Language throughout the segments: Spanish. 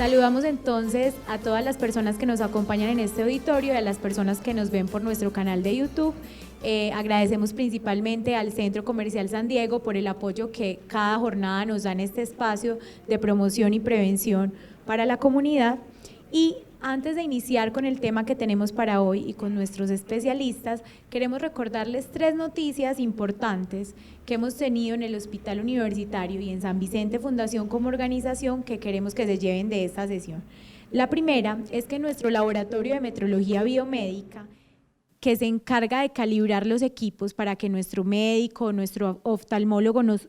Saludamos entonces a todas las personas que nos acompañan en este auditorio y a las personas que nos ven por nuestro canal de YouTube. Agradecemos principalmente al Centro Comercial San Diego por el apoyo que cada jornada nos da en este espacio de promoción y prevención para la comunidad. Y antes de iniciar con el tema que tenemos para hoy y con nuestros especialistas, queremos recordarles 3 noticias importantes que hemos tenido en el Hospital Universitario y en San Vicente Fundación como organización que queremos que se lleven de esta sesión. La primera es que nuestro laboratorio de metrología biomédica, que se encarga de calibrar los equipos para que nuestro médico, nuestro oftalmólogo nos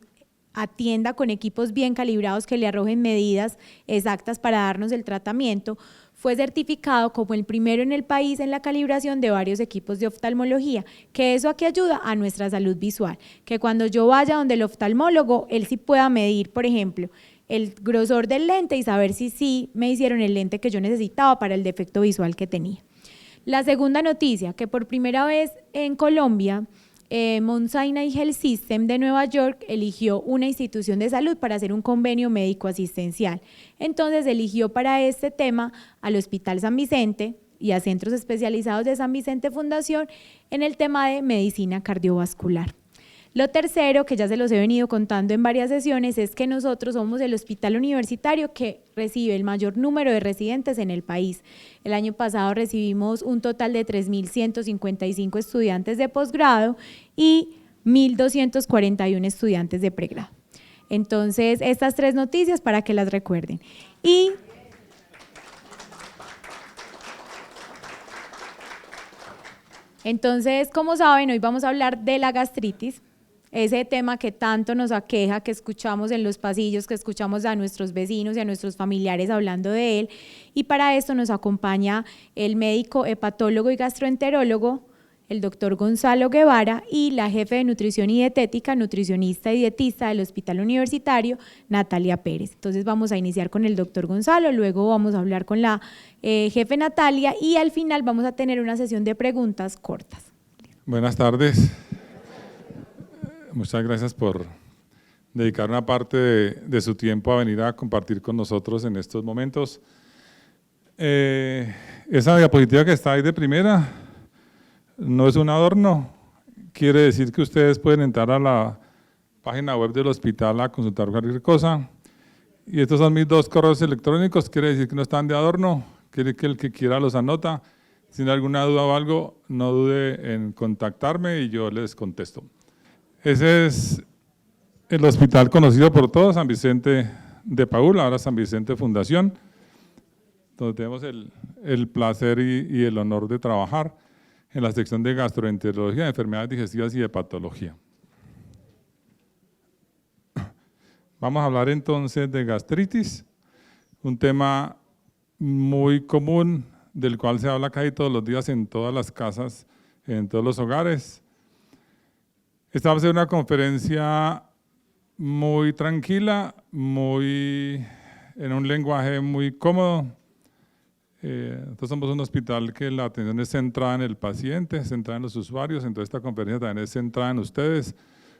atienda con equipos bien calibrados que le arrojen medidas exactas para darnos el tratamiento, fue certificado como el primero en el país en la calibración de varios equipos de oftalmología, que eso aquí ayuda a nuestra salud visual, que cuando yo vaya donde el oftalmólogo, él sí pueda medir, por ejemplo, el grosor del lente y saber si sí me hicieron el lente que yo necesitaba para el defecto visual que tenía. La segunda noticia, que por primera vez en Colombia, Mount Sinai Health System de Nueva York eligió una institución de salud para hacer un convenio médico asistencial. Entonces eligió para este tema al Hospital San Vicente y a centros especializados de San Vicente Fundación en el tema de medicina cardiovascular. Lo tercero, que ya se los he venido contando en varias sesiones, es que nosotros somos el hospital universitario que recibe el mayor número de residentes en el país. El año pasado recibimos un total de 3.155 estudiantes de posgrado y 1.241 estudiantes de pregrado. Entonces, estas 3 noticias para que las recuerden. Y entonces, como saben, hoy vamos a hablar de la gastritis. Ese tema que tanto nos aqueja, que escuchamos en los pasillos, que escuchamos a nuestros vecinos y a nuestros familiares hablando de él. Y para esto nos acompaña el médico hepatólogo y gastroenterólogo, el doctor Gonzalo Guevara, y la jefe de nutrición y dietética, nutricionista y dietista del Hospital Universitario, Natalia Pérez. Entonces vamos a iniciar con el doctor Gonzalo, luego vamos a hablar con la jefe Natalia y al final vamos a tener una sesión de preguntas cortas. Buenas tardes. Muchas gracias por dedicar una parte de su tiempo a venir a compartir con nosotros en estos momentos. Esa diapositiva que está ahí de primera no es un adorno, quiere decir que ustedes pueden entrar a la página web del hospital a consultar cualquier cosa. Y estos son mis 2 correos electrónicos, quiere decir que no están de adorno, quiere que el que quiera los anota. Si tiene alguna duda o algo, no dude en contactarme y yo les contesto. Ese es el hospital conocido por todos, San Vicente de Paúl, ahora San Vicente Fundación, donde tenemos el placer y el honor de trabajar en la sección de gastroenterología, de enfermedades digestivas y de patología. Vamos a hablar entonces de gastritis, un tema muy común del cual se habla casi todos los días en todas las casas, en todos los hogares. Esta va a ser una conferencia muy tranquila, en un lenguaje muy cómodo. Nosotros somos un hospital que la atención es centrada en el paciente, centrada en los usuarios, entonces esta conferencia también es centrada en ustedes.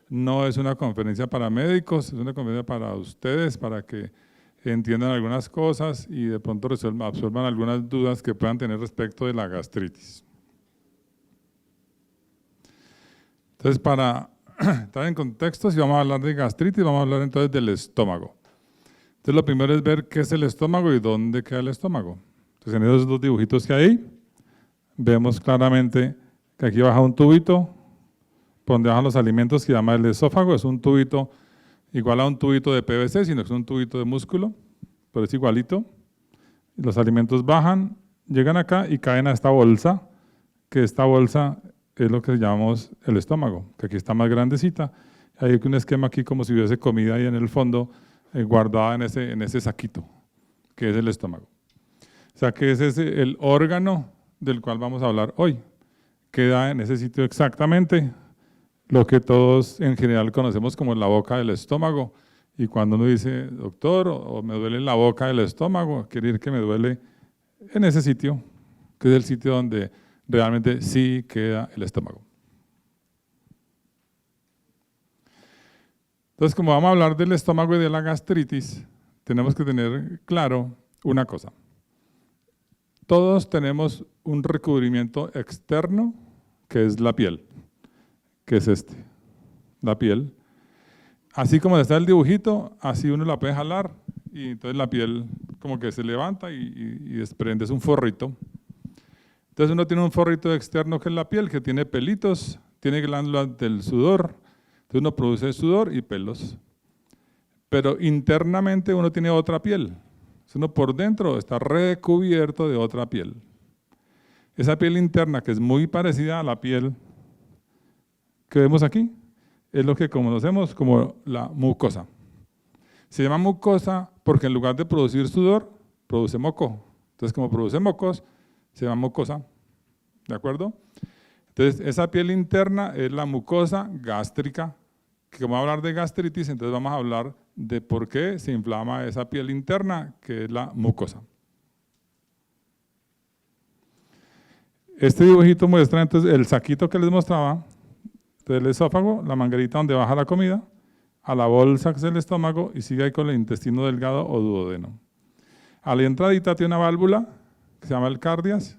No es una conferencia para médicos, es una conferencia para ustedes, para que entiendan algunas cosas y de pronto absorban algunas dudas que puedan tener respecto de la gastritis. Entonces, para entrar en contexto, si vamos a hablar de gastritis, vamos a hablar entonces del estómago. Entonces, lo primero es ver qué es el estómago y dónde queda el estómago. Entonces, en esos 2 dibujitos que hay ahí, vemos claramente que aquí baja un tubito, por donde bajan los alimentos, que se llama el esófago, es un tubito igual a un tubito de PVC, sino que es un tubito de músculo, pero es igualito. Los alimentos bajan, llegan acá y caen a esta bolsa, que esta bolsa es lo que llamamos el estómago, que aquí está más grandecita. Hay un esquema aquí como si hubiese comida ahí en el fondo, guardada en ese saquito, que es el estómago. O sea que ese es el órgano del cual vamos a hablar hoy. Queda en ese sitio exactamente lo que todos en general conocemos como la boca del estómago. Y cuando uno dice, doctor, o me duele la boca del estómago, quiere decir que me duele en ese sitio, que es el sitio donde realmente sí queda el estómago. Entonces, como vamos a hablar del estómago y de la gastritis, tenemos que tener claro una cosa. Todos tenemos un recubrimiento externo que es la piel, que es la piel. Así como está el dibujito, así uno la puede jalar y entonces la piel como que se levanta y desprende, es un forrito. Entonces uno tiene un forrito externo que es la piel, que tiene pelitos, tiene glándulas del sudor, entonces uno produce sudor y pelos. Pero internamente uno tiene otra piel. Uno por dentro está recubierto de otra piel. Esa piel interna, que es muy parecida a la piel que vemos aquí, es lo que conocemos como la mucosa. Se llama mucosa porque en lugar de producir sudor, produce moco. Entonces, como produce mocos, se llama mucosa. ¿De acuerdo? Entonces, esa piel interna es la mucosa gástrica. Que vamos a hablar de gastritis, entonces vamos a hablar de por qué se inflama esa piel interna, que es la mucosa. Este dibujito muestra entonces el saquito que les mostraba del esófago, la manguerita donde baja la comida, a la bolsa que es el estómago y sigue ahí con el intestino delgado o duodeno. A la entradita tiene una válvula que se llama el cardias,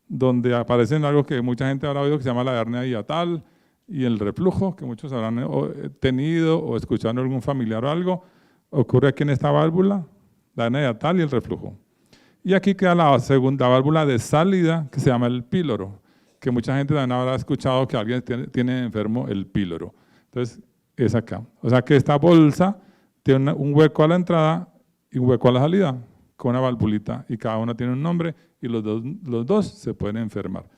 donde aparecen algo que mucha gente habrá oído que se llama la hernia hiatal, y el reflujo, que muchos habrán tenido o escuchado en algún familiar o algo, ocurre aquí en esta válvula, la hernia hiatal y el reflujo. Y aquí queda la segunda válvula de salida, que se llama el píloro, que mucha gente también habrá escuchado que alguien tiene enfermo el píloro. Entonces, es acá. O sea que esta bolsa tiene un hueco a la entrada y un hueco a la salida, con una valvulita, y cada una tiene un nombre, y los dos se pueden enfermar.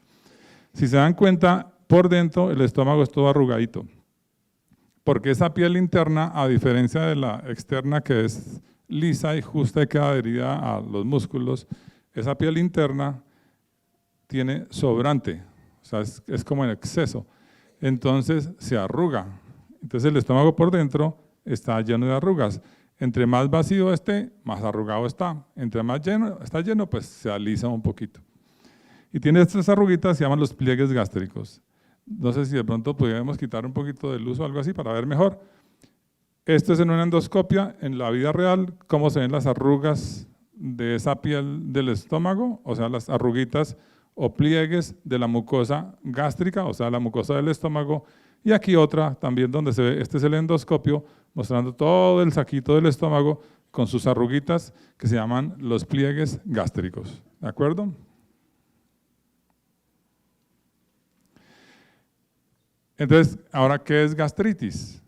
Si se dan cuenta, por dentro el estómago es todo arrugadito, porque esa piel interna, a diferencia de la externa que es lisa y justa y queda adherida a los músculos, esa piel interna tiene sobrante, o sea, es como en exceso, entonces se arruga. Entonces el estómago por dentro está lleno de arrugas. Entre más vacío esté, más arrugado está. Entre más está lleno, pues se alisa un poquito. Y tiene estas arruguitas, se llaman los pliegues gástricos. No sé si de pronto pudiéramos quitar un poquito de luz o algo así para ver mejor. Esto es en una endoscopia, en la vida real, cómo se ven las arrugas de esa piel del estómago, o sea, las arruguitas o pliegues de la mucosa gástrica, o sea, la mucosa del estómago. Y aquí otra también donde se ve, este es el endoscopio, mostrando todo el saquito del estómago con sus arruguitas que se llaman los pliegues gástricos. ¿De acuerdo? Entonces, ahora, ¿qué es gastritis?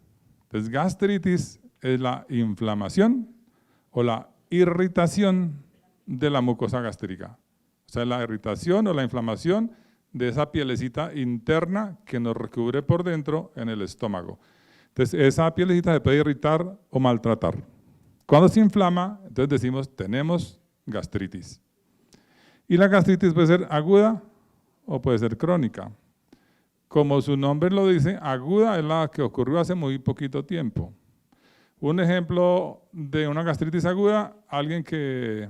Entonces, gastritis es la inflamación o la irritación de la mucosa gástrica. O sea, la irritación o la inflamación de esa pielecita interna que nos recubre por dentro en el estómago. Entonces, esa pielecita se puede irritar o maltratar. Cuando se inflama, entonces decimos, tenemos gastritis. Y la gastritis puede ser aguda o puede ser crónica. Como su nombre lo dice, aguda es la que ocurrió hace muy poquito tiempo. Un ejemplo de una gastritis aguda, alguien que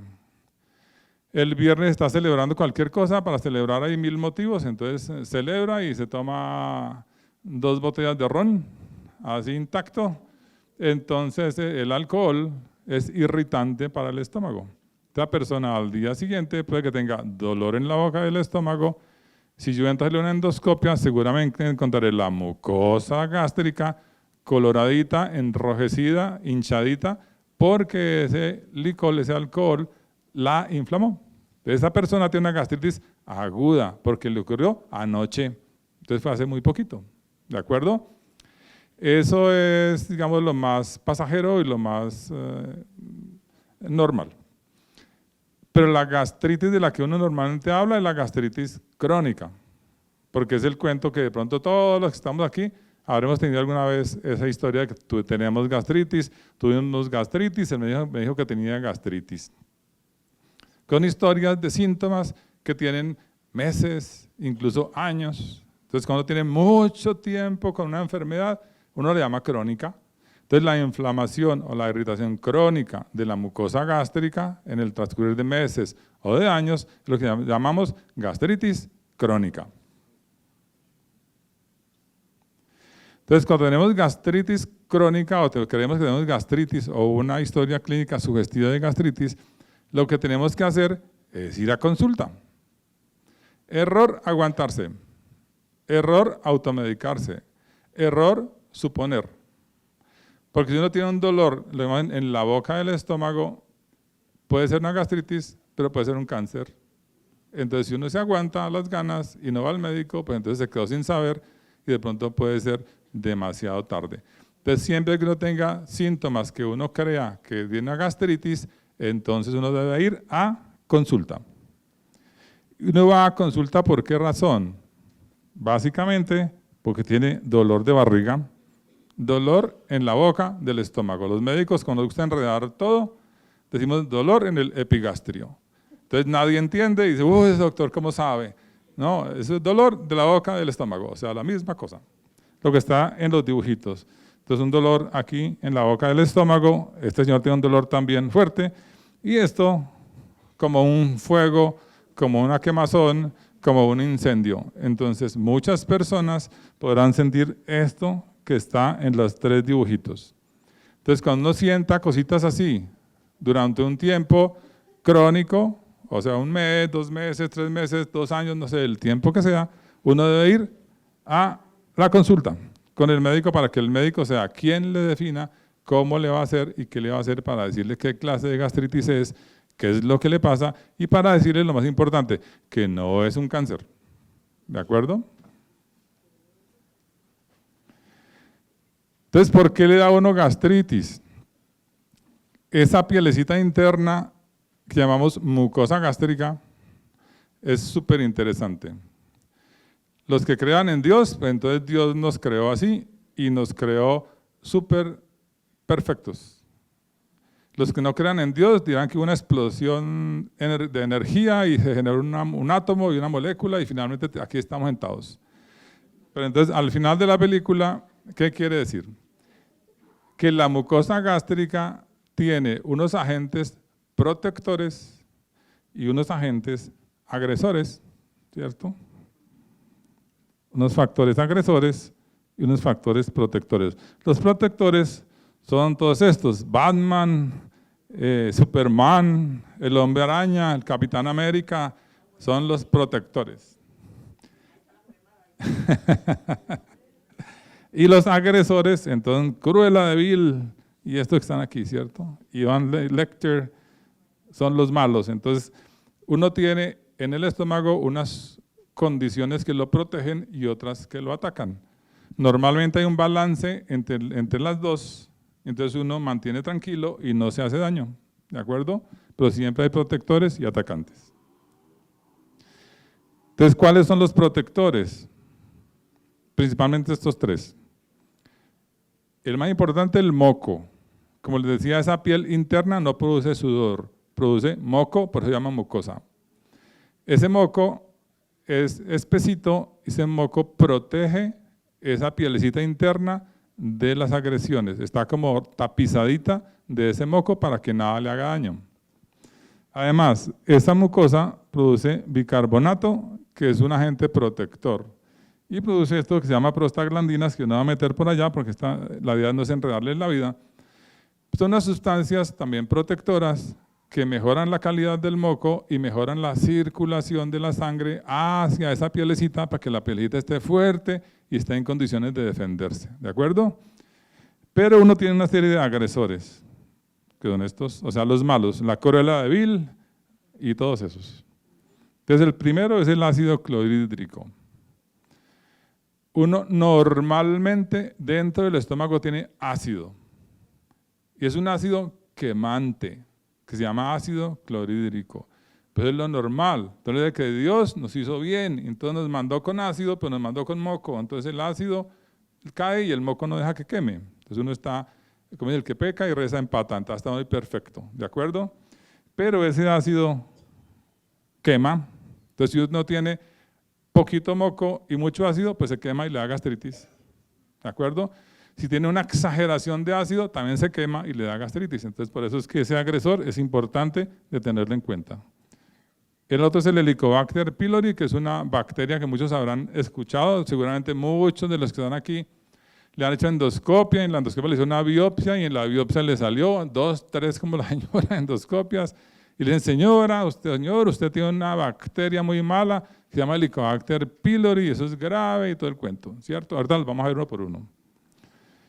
el viernes está celebrando cualquier cosa, para celebrar hay 1000 motivos, entonces celebra y se toma 2 botellas de ron, así intacto. Entonces el alcohol es irritante para el estómago. Esta persona al día siguiente puede que tenga dolor en la boca del estómago. Si yo entro a una endoscopia, seguramente encontraré la mucosa gástrica coloradita, enrojecida, hinchadita, porque ese licor, ese alcohol, la inflamó. Esa persona tiene una gastritis aguda, porque le ocurrió anoche. Entonces fue hace muy poquito. ¿De acuerdo? Eso es, digamos, lo más pasajero y lo más normal. Pero la gastritis de la que uno normalmente habla es la gastritis crónica, porque es el cuento que de pronto todos los que estamos aquí habremos tenido alguna vez esa historia de que teníamos gastritis, tuvimos gastritis, él me dijo que tenía gastritis. Con historias de síntomas que tienen meses, incluso años. Entonces, cuando tiene mucho tiempo con una enfermedad, uno le llama crónica. Entonces, la inflamación o la irritación crónica de la mucosa gástrica en el transcurrir de meses o de años es lo que llamamos gastritis crónica. Entonces, cuando tenemos gastritis crónica o creemos que tenemos gastritis o una historia clínica sugestiva de gastritis, lo que tenemos que hacer es ir a consulta. Error, aguantarse. Error, automedicarse. Error, suponer. Porque si uno tiene un dolor en la boca del estómago, puede ser una gastritis, pero puede ser un cáncer. Entonces, si uno se aguanta las ganas y no va al médico, pues entonces se quedó sin saber y de pronto puede ser demasiado tarde. Entonces, siempre que uno tenga síntomas que uno crea que tiene una gastritis, entonces uno debe ir a consulta. Uno va a consulta ¿por qué razón? Básicamente porque tiene dolor de barriga, dolor en la boca del estómago. Los médicos, cuando nos gusta enredar todo, decimos dolor en el epigastrio. Entonces nadie entiende y dice, ese doctor, ¿cómo sabe? No, eso es dolor de la boca del estómago, o sea, la misma cosa. Lo que está en los dibujitos. Entonces un dolor aquí en la boca del estómago, este señor tiene un dolor también fuerte, y esto como un fuego, como una quemazón, como un incendio. Entonces muchas personas podrán sentir esto que está en los 3 dibujitos. Entonces cuando uno sienta cositas así, durante un tiempo crónico, o sea, 1 mes, 2 meses, 3 meses, 2 años, no sé, el tiempo que sea, uno debe ir a la consulta con el médico para que el médico sea quien le defina cómo le va a hacer y qué le va a hacer para decirle qué clase de gastritis es, qué es lo que le pasa y para decirle lo más importante, que no es un cáncer. ¿De acuerdo? Entonces, ¿por qué le da a uno gastritis? Esa pielecita interna que llamamos mucosa gástrica es súper interesante. Los que crean en Dios, pues entonces Dios nos creó así y nos creó súper perfectos. Los que no crean en Dios dirán que hubo una explosión de energía y se generó un átomo y una molécula y finalmente aquí estamos sentados. Pero entonces al final de la película, ¿qué quiere decir? Que la mucosa gástrica tiene unos agentes protectores y unos agentes agresores, ¿cierto? Unos factores agresores y unos factores protectores. Los protectores son todos estos, Batman, Superman, el Hombre Araña, el Capitán América, son los protectores. Y los agresores, entonces, Cruella de Vil y estos que están aquí, ¿cierto? Ivan Lecter, son los malos. Entonces, uno tiene en el estómago unas condiciones que lo protegen y otras que lo atacan. Normalmente hay un balance entre las dos, entonces uno mantiene tranquilo y no se hace daño, ¿de acuerdo? Pero siempre hay protectores y atacantes. Entonces, ¿cuáles son los protectores? Principalmente estos 3. El más importante, el moco. Como les decía, esa piel interna no produce sudor, produce moco, por eso se llama mucosa. Ese moco es espesito y ese moco protege esa pielecita interna de las agresiones. Está como tapizadita de ese moco para que nada le haga daño. Además, esa mucosa produce bicarbonato, que es un agente protector. Y produce esto que se llama prostaglandinas, que no va a meter por allá porque la idea no es enredarles la vida. Son unas sustancias también protectoras que mejoran la calidad del moco y mejoran la circulación de la sangre hacia esa pielecita para que la pielecita esté fuerte y esté en condiciones de defenderse, ¿de acuerdo? Pero uno tiene una serie de agresores, que son estos, o sea, los malos, la Cruella de Vil y todos esos. Entonces, el primero es el ácido clorhídrico. Uno normalmente dentro del estómago tiene ácido, y es un ácido quemante, que se llama ácido clorhídrico. Pues es lo normal. Entonces, de que Dios nos hizo bien, entonces nos mandó con ácido, pero nos mandó con moco. Entonces el ácido cae y el moco no deja que queme. Entonces uno está, como dice, el que peca y reza empata, entonces está muy perfecto, ¿de acuerdo? Pero ese ácido quema. Entonces si uno tiene poquito moco y mucho ácido, pues se quema y le da gastritis, ¿de acuerdo? Si tiene una exageración de ácido, también se quema y le da gastritis. Entonces, por eso es que ese agresor es importante de tenerlo en cuenta. El otro es el Helicobacter pylori, que es una bacteria que muchos habrán escuchado. Seguramente muchos de los que están aquí le han hecho endoscopia, en la endoscopia le hizo una biopsia y en la biopsia le salió 2, 3 como la señora endoscopias Y le dicen, señor, usted tiene una bacteria muy mala que se llama Helicobacter pylori, eso es grave y todo el cuento, ¿cierto? Ahorita los vamos a ver uno por uno.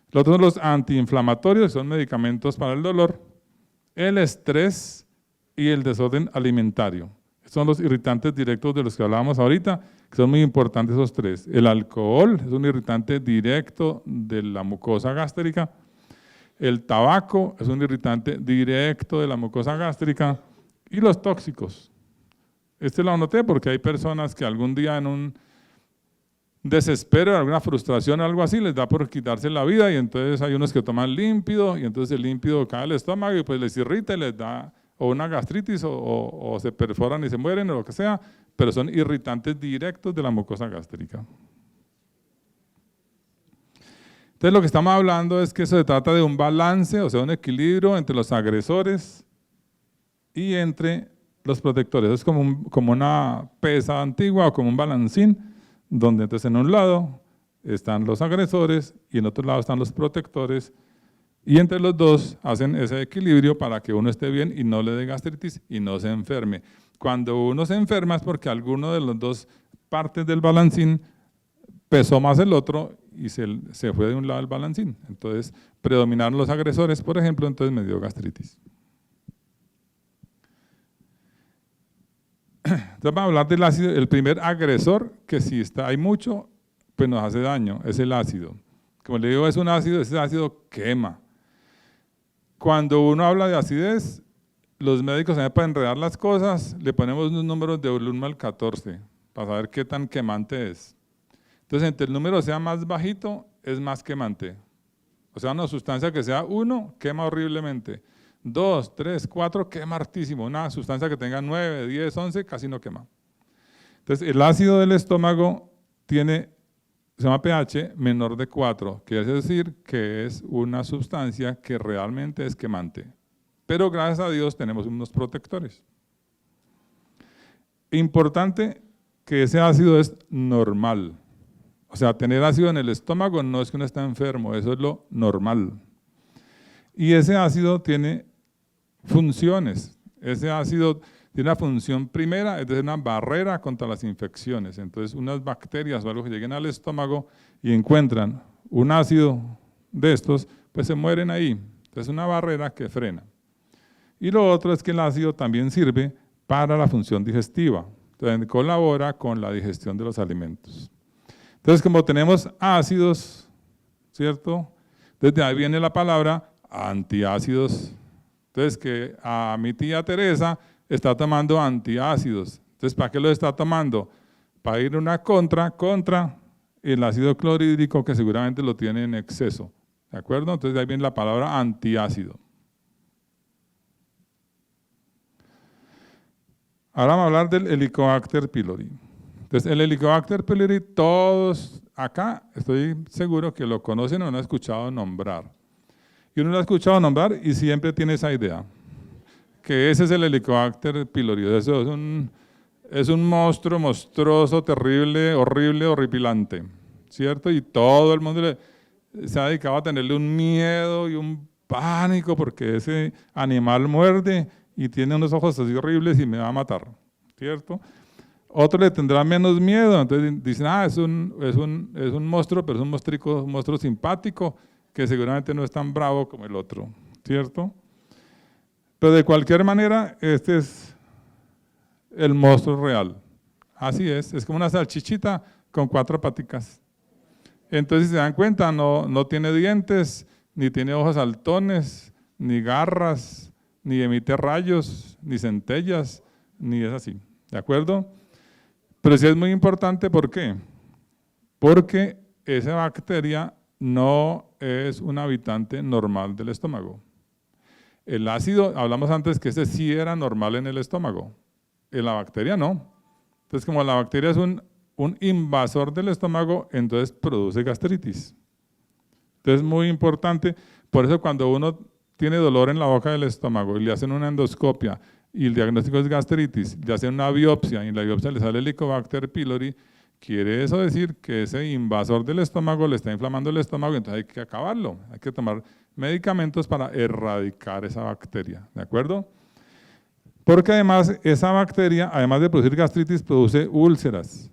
Los otros son los antiinflamatorios, son medicamentos para el dolor, el estrés y el desorden alimentario. Son los irritantes directos de los que hablábamos ahorita, que son muy importantes esos tres. El alcohol es un irritante directo de la mucosa gástrica. El tabaco es un irritante directo de la mucosa gástrica. Y los tóxicos. Este lo anoté porque hay personas que algún día en un desespero, alguna frustración o algo así, les da por quitarse la vida y entonces hay unos que toman límpido y entonces el límpido cae al estómago y pues les irrita y les da o una gastritis o se perforan y se mueren o lo que sea, pero son irritantes directos de la mucosa gástrica. Entonces lo que estamos hablando es que eso se trata de un balance, o sea, un equilibrio entre los agresores y entre los protectores. Es como una pesa antigua o como un balancín, donde entonces en un lado están los agresores y en otro lado están los protectores, y entre los dos hacen ese equilibrio para que uno esté bien y no le dé gastritis y no se enferme. Cuando uno se enferma es porque alguno de las dos partes del balancín pesó más el otro y se fue de un lado el balancín. Entonces predominaron los agresores, por ejemplo, entonces me dio gastritis. Entonces vamos a hablar del ácido. El primer agresor, que si hay mucho, pues nos hace daño, es el ácido. Como le digo, es un ácido, ese ácido quema. Cuando uno habla de acidez, los médicos también para enredar las cosas, le ponemos unos números del 1 al 14, para saber qué tan quemante es. Entonces, entre el número sea más bajito, es más quemante. O sea, una sustancia que sea 1, quema horriblemente. 2, 3, 4, quema hartísimo. Una sustancia que tenga 9, 10, 11, casi no quema. Entonces, el ácido del estómago se llama pH menor de 4, quiere decir que es una sustancia que realmente es quemante. Pero gracias a Dios tenemos unos protectores. Importante que ese ácido es normal. O sea, tener ácido en el estómago no es que uno está enfermo, eso es lo normal. Y ese ácido tiene funciones. Ese ácido tiene una función primera, es decir, una barrera contra las infecciones. Entonces, unas bacterias o algo que lleguen al estómago y encuentran un ácido de estos, pues se mueren ahí. Entonces, es una barrera que frena. Y lo otro es que el ácido también sirve para la función digestiva. Entonces, colabora con la digestión de los alimentos. Entonces, como tenemos ácidos, ¿cierto? Desde ahí viene la palabra antiácidos. Entonces, que a mi tía Teresa está tomando antiácidos. Entonces, ¿para qué lo está tomando? Para ir una contra el ácido clorhídrico que seguramente lo tiene en exceso. ¿De acuerdo? Entonces, de ahí viene la palabra antiácido. Ahora vamos a hablar del Helicobacter pylori. Entonces, el Helicobacter pylori, todos acá, estoy seguro que lo conocen o no han escuchado nombrar. Y uno lo ha escuchado nombrar y siempre tiene esa idea, que ese es el Helicobacter pylori. Eso es un monstruo monstruoso, terrible, horrible, horripilante, ¿cierto? Y todo el mundo se ha dedicado a tenerle un miedo y un pánico porque ese animal muerde y tiene unos ojos así horribles y me va a matar, ¿cierto? Otro le tendrá menos miedo, entonces dicen, es un monstruo, pero es un monstruo simpático, que seguramente no es tan bravo como el otro, ¿cierto? Pero de cualquier manera, este es el monstruo real. Así es como una salchichita con 4 paticas. Entonces, si se dan cuenta, no tiene dientes, ni tiene ojos saltones, ni garras, ni emite rayos, ni centellas, ni es así, ¿de acuerdo? Pero sí es muy importante, ¿por qué? Porque esa bacteria no es un habitante normal del estómago. El ácido, hablamos antes que ese sí era normal en el estómago, en la bacteria no. Entonces, como la bacteria es un invasor del estómago, entonces produce gastritis. Entonces, es muy importante, por eso cuando uno tiene dolor en la boca del estómago y le hacen una endoscopia y el diagnóstico es gastritis, le hacen una biopsia y en la biopsia le sale Helicobacter pylori, quiere eso decir que ese invasor del estómago le está inflamando el estómago, entonces hay que acabarlo, hay que tomar medicamentos para erradicar esa bacteria, ¿de acuerdo? Porque además esa bacteria, además de producir gastritis, produce úlceras.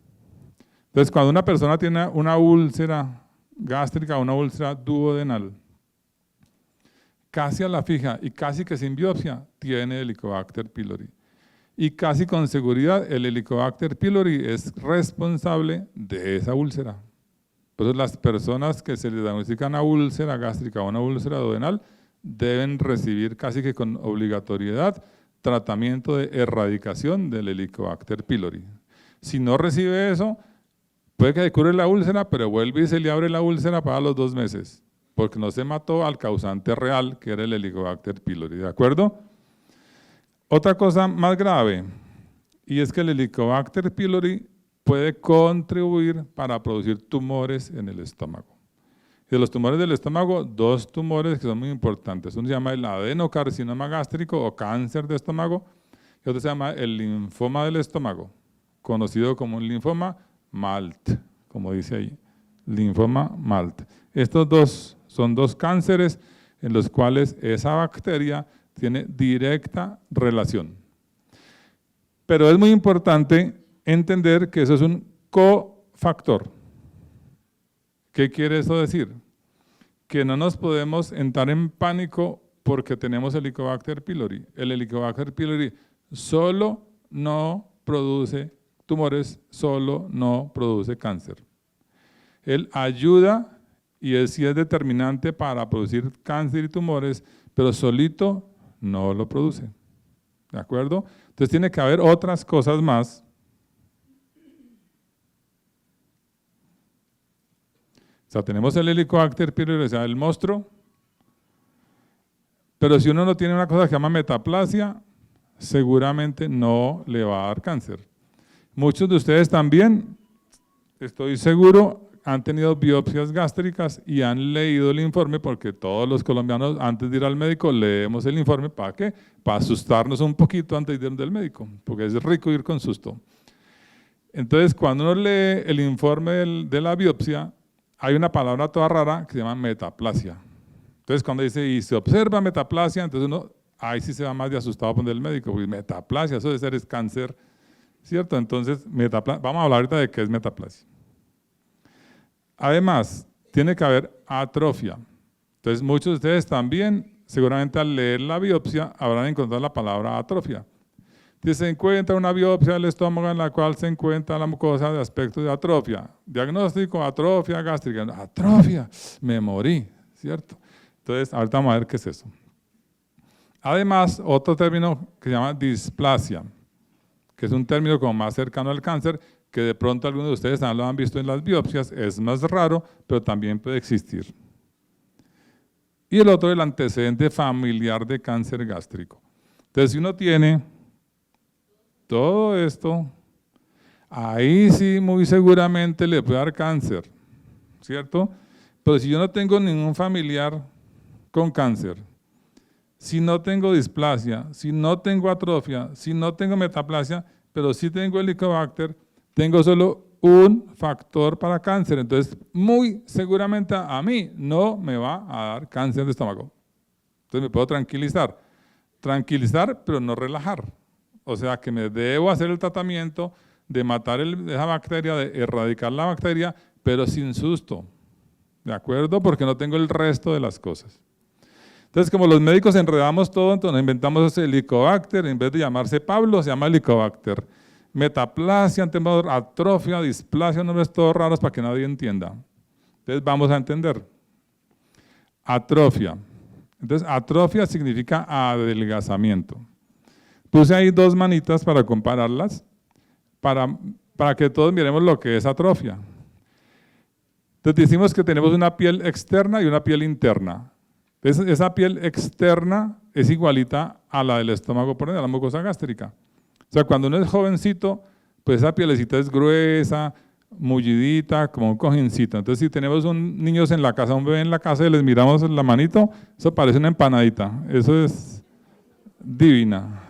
Entonces, cuando una persona tiene una úlcera gástrica o una úlcera duodenal, casi a la fija y casi que sin biopsia, tiene Helicobacter pylori. Y casi con seguridad el Helicobacter pylori es responsable de esa úlcera. Por eso las personas que se les diagnostica una úlcera gástrica o una úlcera duodenal deben recibir casi que con obligatoriedad tratamiento de erradicación del Helicobacter pylori. Si no recibe eso, puede que se cure la úlcera, pero vuelve y se le abre la úlcera para los 2 meses, porque no se mató al causante real, que era el Helicobacter pylori, ¿de acuerdo? Otra cosa más grave, y es que el Helicobacter pylori puede contribuir para producir tumores en el estómago. De los tumores del estómago, 2 tumores que son muy importantes. Uno se llama el adenocarcinoma gástrico o cáncer de estómago, y otro se llama el linfoma del estómago, conocido como un linfoma MALT, como dice ahí, linfoma MALT. Estos 2 son 2 cánceres en los cuales esa bacteria tiene directa relación. Pero es muy importante entender que eso es un cofactor. ¿Qué quiere eso decir? Que no nos podemos entrar en pánico porque tenemos Helicobacter pylori. El Helicobacter pylori solo no produce tumores, solo no produce cáncer. Él ayuda y sí es determinante para producir cáncer y tumores, pero solito no lo produce. ¿De acuerdo? Entonces tiene que haber otras cosas más. O sea, tenemos el Helicobacter pylori, o sea, el monstruo, pero si uno no tiene una cosa que se llama metaplasia, seguramente no le va a dar cáncer. Muchos de ustedes también, estoy seguro, han tenido biopsias gástricas y han leído el informe, porque todos los colombianos antes de ir al médico leemos el informe. ¿Para qué? Para asustarnos un poquito antes de ir del médico, porque es rico ir con susto. Entonces, cuando uno lee el informe de la biopsia, hay una palabra toda rara que se llama metaplasia. Entonces, cuando dice, y se observa metaplasia, entonces uno, ahí sí se va más de asustado por el médico, porque metaplasia, eso debe ser es cáncer, ¿cierto? Entonces, vamos a hablar ahorita de qué es metaplasia. Además, tiene que haber atrofia. Entonces, muchos de ustedes también, seguramente al leer la biopsia, habrán encontrado la palabra atrofia. Se encuentra una biopsia del estómago en la cual se encuentra la mucosa de aspecto de atrofia. Diagnóstico, atrofia gástrica. Atrofia, me morí, ¿cierto? Entonces, ahorita vamos a ver qué es eso. Además, otro término que se llama displasia, que es un término como más cercano al cáncer, que de pronto algunos de ustedes lo han visto en las biopsias, es más raro, pero también puede existir. Y el otro, el antecedente familiar de cáncer gástrico. Entonces, si uno tiene todo esto, ahí sí muy seguramente le puede dar cáncer, ¿cierto? Pero si yo no tengo ningún familiar con cáncer, si no tengo displasia, si no tengo atrofia, si no tengo metaplasia, pero sí tengo Helicobacter, tengo solo un factor para cáncer, entonces muy seguramente a mí no me va a dar cáncer de estómago. Entonces me puedo tranquilizar, pero no relajar. O sea que me debo hacer el tratamiento de matar esa bacteria, de erradicar la bacteria, pero sin susto, ¿de acuerdo? Porque no tengo el resto de las cosas. Entonces, como los médicos enredamos todo, entonces inventamos ese Helicobacter, en vez de llamarse Pablo, se llama Helicobacter. Metaplasia, atrofia, displasia, nombres todos raros para que nadie entienda. Entonces vamos a entender. Atrofia. Entonces, atrofia significa adelgazamiento. Puse ahí 2 manitas para compararlas, para que todos miremos lo que es atrofia. Entonces decimos que tenemos una piel externa y una piel interna. Entonces, esa piel externa es igualita a la del estómago, por ejemplo, a la mucosa gástrica. O sea, cuando uno es jovencito, pues esa pielecita es gruesa, mullidita, como un cojincito. Entonces, si tenemos niños en la casa, un bebé en la casa y les miramos la manito, eso parece una empanadita. Eso es divina.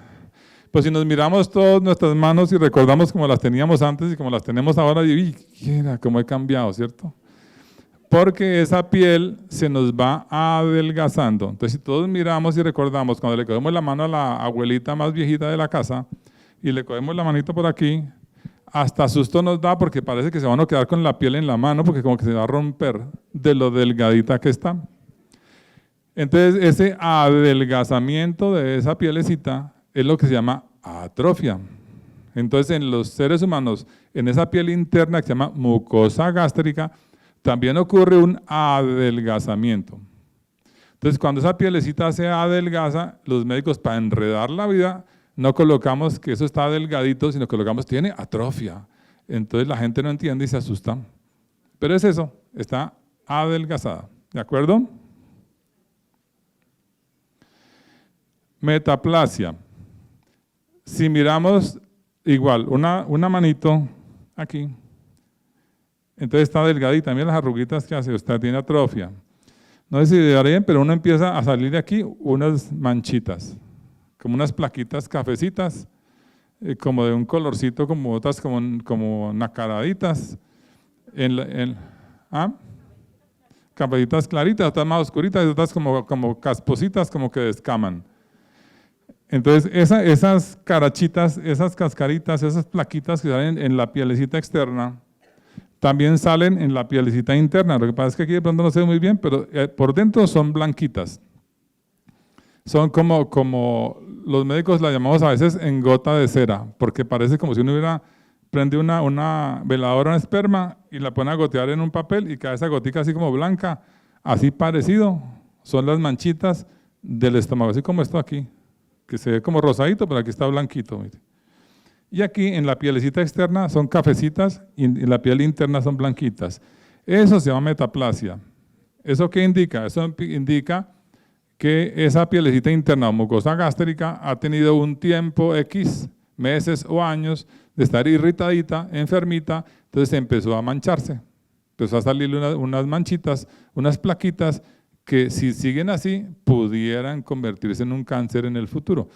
Pues si nos miramos todas nuestras manos y recordamos como las teníamos antes y como las tenemos ahora, y mira cómo he cambiado, ¿cierto? porque esa piel se nos va adelgazando. Entonces, si todos miramos y recordamos, cuando le cogemos la mano a la abuelita más viejita de la casa y le cogemos la manito por aquí, hasta susto nos da porque parece que se van a quedar con la piel en la mano porque como que se va a romper de lo delgadita que está. Entonces, ese adelgazamiento de esa pielecita es lo que se llama atrofia. Entonces, en los seres humanos, en esa piel interna que se llama mucosa gástrica, también ocurre un adelgazamiento. Entonces, cuando esa pielecita se adelgaza, los médicos, para enredar la vida, no colocamos que eso está delgadito, sino que colocamos tiene atrofia. Entonces, la gente no entiende y se asusta. Pero es eso, está adelgazada. ¿De acuerdo? Metaplasia. Si miramos igual, una manito aquí, entonces está delgadita, mira las arruguitas que hace, usted tiene atrofia. No sé si le daré bien, pero uno empieza a salir de aquí unas manchitas, como unas plaquitas cafecitas, como de un colorcito, como otras como nacaraditas, cafecitas claritas, otras más oscuritas, otras como caspositas, como que descaman. Entonces, esas carachitas, esas cascaritas, esas plaquitas que salen en la pielecita externa, también salen en la pielecita interna. Lo que pasa es que aquí de pronto no se ve muy bien, pero por dentro son blanquitas. Son como los médicos la llamamos a veces en gota de cera, porque parece como si uno hubiera prendido una veladora en esperma y la pone a gotear en un papel y queda esa gotica así como blanca, así parecido. Son las manchitas del estómago, así como esto aquí, que se ve como rosadito, pero aquí está blanquito. Mire. Y aquí en la pielecita externa son cafecitas y en la piel interna son blanquitas. Eso se llama metaplasia. ¿Eso qué indica? Eso indica que esa pielecita interna o mucosa gástrica ha tenido un tiempo X, meses o años de estar irritadita, enfermita, entonces empezó a mancharse. Empezó a salir unas manchitas, unas plaquitas que si siguen así pudieran convertirse en un cáncer en el futuro.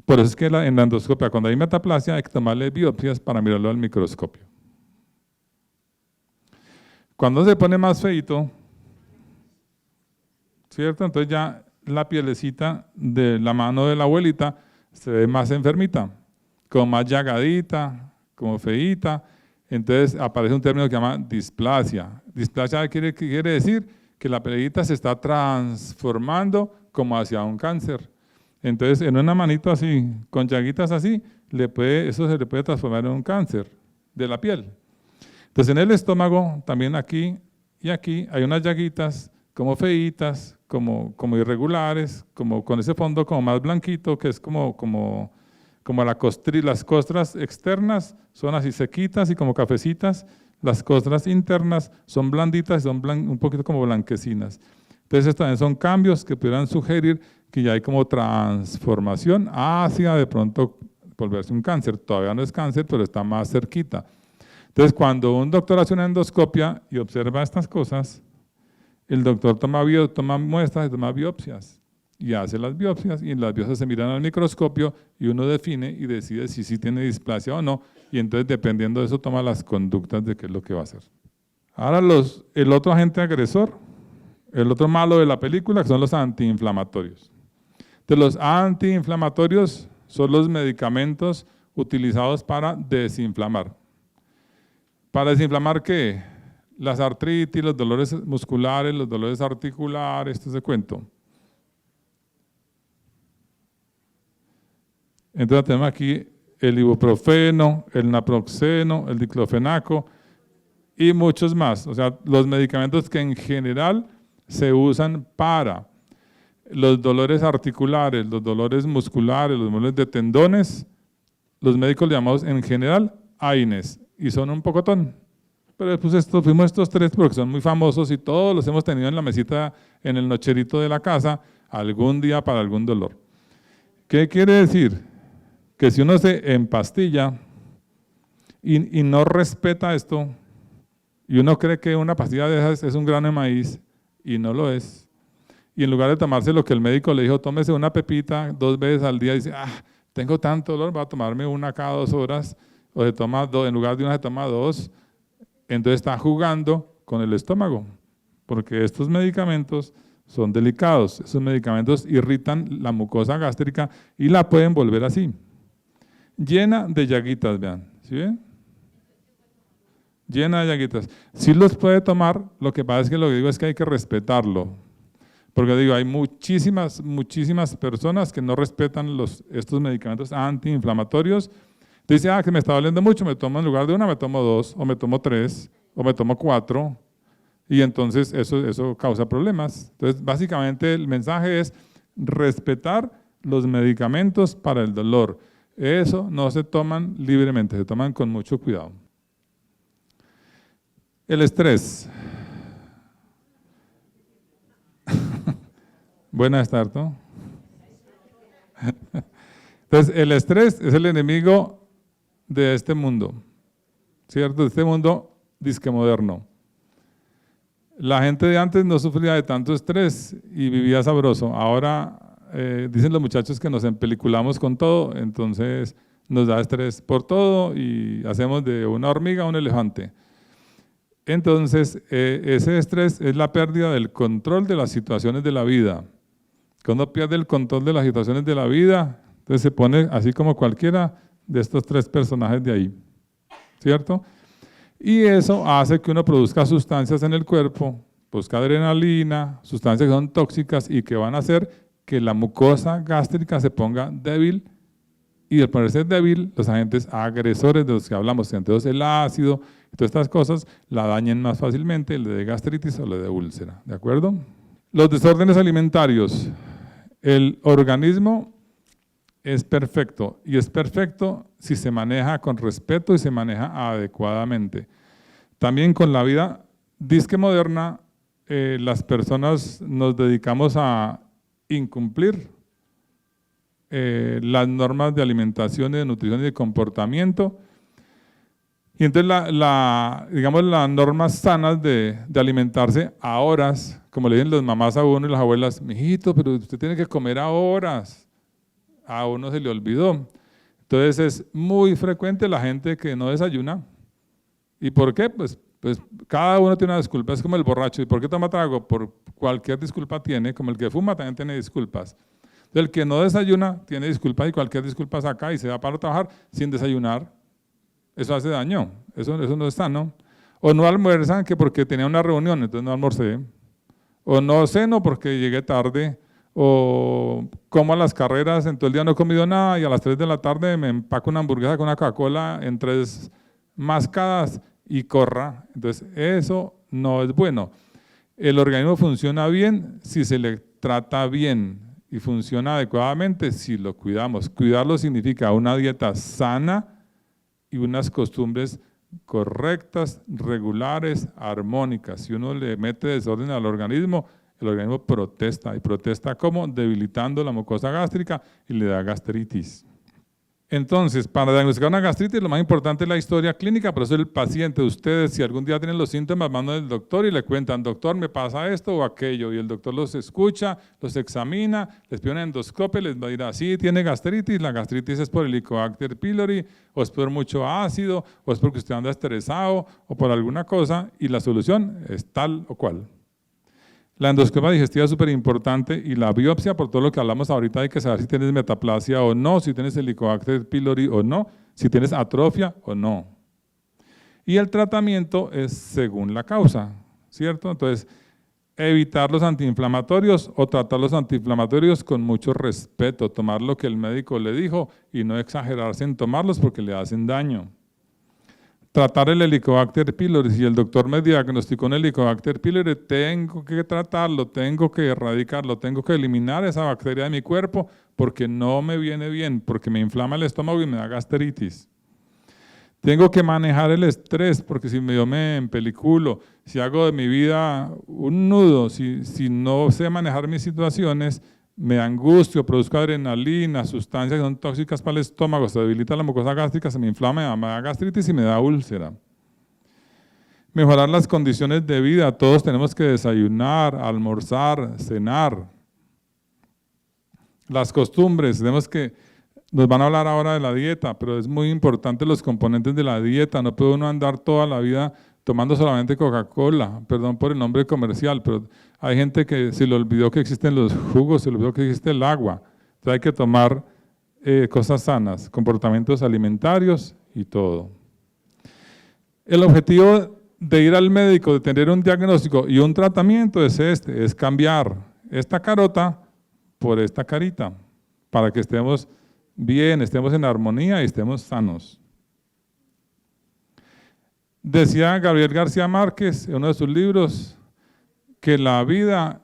Por eso es que en la endoscopia, cuando hay metaplasia, hay que tomarle biopsias para mirarlo al microscopio. Cuando se pone más feito, ¿cierto? Entonces ya la pielecita de la mano de la abuelita se ve más enfermita, como más llagadita, como feíta. Entonces aparece un término que se llama displasia. Displasia quiere decir que la pielita se está transformando como hacia un cáncer. Entonces, en una manito así, con llaguitas así, eso se le puede transformar en un cáncer de la piel. Entonces, en el estómago, también aquí y aquí, hay unas llaguitas como feitas, como irregulares, como con ese fondo como más blanquito, que es como las costras externas son así sequitas y como cafecitas, las costras internas son blanditas y son un poquito como blanquecinas. Entonces, estos también son cambios que pudieran sugerir que ya hay como transformación hacia de pronto volverse un cáncer. Todavía no es cáncer, pero está más cerquita. Entonces, cuando un doctor hace una endoscopia y observa estas cosas, el doctor toma muestras y toma biopsias y hace las biopsias y las biopsias se miran al microscopio y uno define y decide si sí tiene displasia o no y entonces dependiendo de eso toma las conductas de qué es lo que va a hacer. Ahora el otro agente agresor, el otro malo de la película, que son los antiinflamatorios. Entonces, los antiinflamatorios son los medicamentos utilizados para desinflamar. ¿Para desinflamar qué? Las artritis, los dolores musculares, los dolores articulares, esto se cuento. Entonces tenemos aquí el ibuprofeno, el naproxeno, el diclofenaco y muchos más. O sea, los medicamentos que en general se usan para los dolores articulares, los dolores musculares, los dolores de tendones, los médicos le llamamos en general AINES y son un pocotón. Pero después fuimos estos tres porque son muy famosos y todos los hemos tenido en la mesita, en el nocherito de la casa, algún día para algún dolor. ¿Qué quiere decir? Que si uno se empastilla y no respeta esto, y uno cree que una pastilla de esas es un grano de maíz, y no lo es, y en lugar de tomarse lo que el médico le dijo, tómese una pepita 2 veces al día, y dice, tengo tanto dolor, voy a tomarme una cada 2 horas, o se toma 2, en lugar de una se toma 2, entonces está jugando con el estómago, porque estos medicamentos son delicados. Esos medicamentos irritan la mucosa gástrica y la pueden volver así, llena de llaguitas, vean, ¿sí ven? Llena de llaguitas. Sí los puede tomar, lo que pasa es que lo que digo es que hay que respetarlo, porque digo, hay muchísimas personas que no respetan estos medicamentos antiinflamatorios. Dice, que me está doliendo mucho, me tomo en lugar de una, me tomo 2, o me tomo 3, o me tomo 4, y entonces eso causa problemas. Entonces, básicamente el mensaje es respetar los medicamentos para el dolor. Eso no se toman libremente, se toman con mucho cuidado. El estrés. Buena start, ¿no? Entonces, el estrés es el enemigo de este mundo, ¿cierto? De este mundo disque moderno. La gente de antes no sufría de tanto estrés y vivía sabroso. Ahora dicen los muchachos que nos empeliculamos con todo, entonces nos da estrés por todo y hacemos de una hormiga un elefante. Entonces, ese estrés es la pérdida del control de las situaciones de la vida. Cuando pierde el control de las situaciones de la vida, entonces se pone así como cualquiera de estos 3 personajes de ahí, ¿cierto? Y eso hace que uno produzca sustancias en el cuerpo, produzca adrenalina, sustancias que son tóxicas y que van a hacer que la mucosa gástrica se ponga débil, y al ponerse débil, los agentes agresores de los que hablamos, entonces el ácido, y todas estas cosas, la dañen más fácilmente, le dé gastritis o le dé úlcera, ¿de acuerdo? Los desórdenes alimentarios. El organismo es perfecto, y es perfecto si se maneja con respeto y se maneja adecuadamente. También con la vida disque moderna, las personas nos dedicamos a incumplir las normas de alimentación y de nutrición y de comportamiento, y entonces digamos las normas sanas de alimentarse a horas, como le dicen las mamás a uno y las abuelas, mijito, pero usted tiene que comer a horas. A uno se le olvidó. Entonces es muy frecuente la gente que no desayuna. ¿Y por qué? Pues cada uno tiene una disculpa, es como el borracho. ¿Y por qué toma trago? Por cualquier disculpa tiene, como el que fuma también tiene disculpas. Entonces, el que no desayuna tiene disculpas y cualquier disculpa saca y se va para trabajar sin desayunar. Eso hace daño, eso no es sano. O no almuerzan que porque tenía una reunión, entonces no almorcé. O no ceno porque llegué tarde. O como a las carreras, en todo el día no he comido nada y a las 3 de la tarde me empaco una hamburguesa con una Coca-Cola en 3 mascadas y corra. Entonces eso no es bueno. El organismo funciona bien si se le trata bien y funciona adecuadamente si lo cuidamos. Cuidarlo significa una dieta sana y unas costumbres correctas, regulares, armónicas. Si uno le mete desorden al organismo, el organismo protesta. ¿Y protesta cómo? Debilitando la mucosa gástrica y le da gastritis. Entonces, para diagnosticar una gastritis, lo más importante es la historia clínica, por eso el paciente, ustedes, si algún día tienen los síntomas, van al doctor y le cuentan, doctor, me pasa esto o aquello, y el doctor los escucha, los examina, les pide una endoscopia, les va a decir, sí, tiene gastritis, la gastritis es por el Helicobacter pylori, o es por mucho ácido, o es porque usted anda estresado, o por alguna cosa, y la solución es tal o cual. La endoscopia digestiva es súper importante y la biopsia, por todo lo que hablamos ahorita, hay que saber si tienes metaplasia o no, si tienes Helicobacter pylori o no, si tienes atrofia o no. Y el tratamiento es según la causa, ¿cierto? Entonces, evitar los antiinflamatorios o tratar los antiinflamatorios con mucho respeto, tomar lo que el médico le dijo y no exagerarse en tomarlos porque le hacen daño. Tratar el Helicobacter pylori, si el doctor me diagnosticó un Helicobacter pylori, tengo que tratarlo, tengo que erradicarlo, tengo que eliminar esa bacteria de mi cuerpo porque no me viene bien, porque me inflama el estómago y me da gastritis. Tengo que manejar el estrés, porque si yo me empeliculo, si hago de mi vida un nudo, si no sé manejar mis situaciones, me angustio, produzco adrenalina, sustancias que son tóxicas para el estómago, se debilita la mucosa gástrica, se me inflama, me da gastritis y me da úlcera. Mejorar las condiciones de vida, todos tenemos que desayunar, almorzar, cenar. Las costumbres, nos van a hablar ahora de la dieta, pero es muy importante los componentes de la dieta, no puede uno andar toda la vida tomando solamente Coca-Cola, perdón por el nombre comercial, pero hay gente que se le olvidó que existen los jugos, se le olvidó que existe el agua. Entonces hay que tomar cosas sanas, comportamientos alimentarios y todo. El objetivo de ir al médico, de tener un diagnóstico y un tratamiento es es cambiar esta carota por esta carita, para que estemos bien, estemos en armonía y estemos sanos. Decía Gabriel García Márquez en uno de sus libros que la vida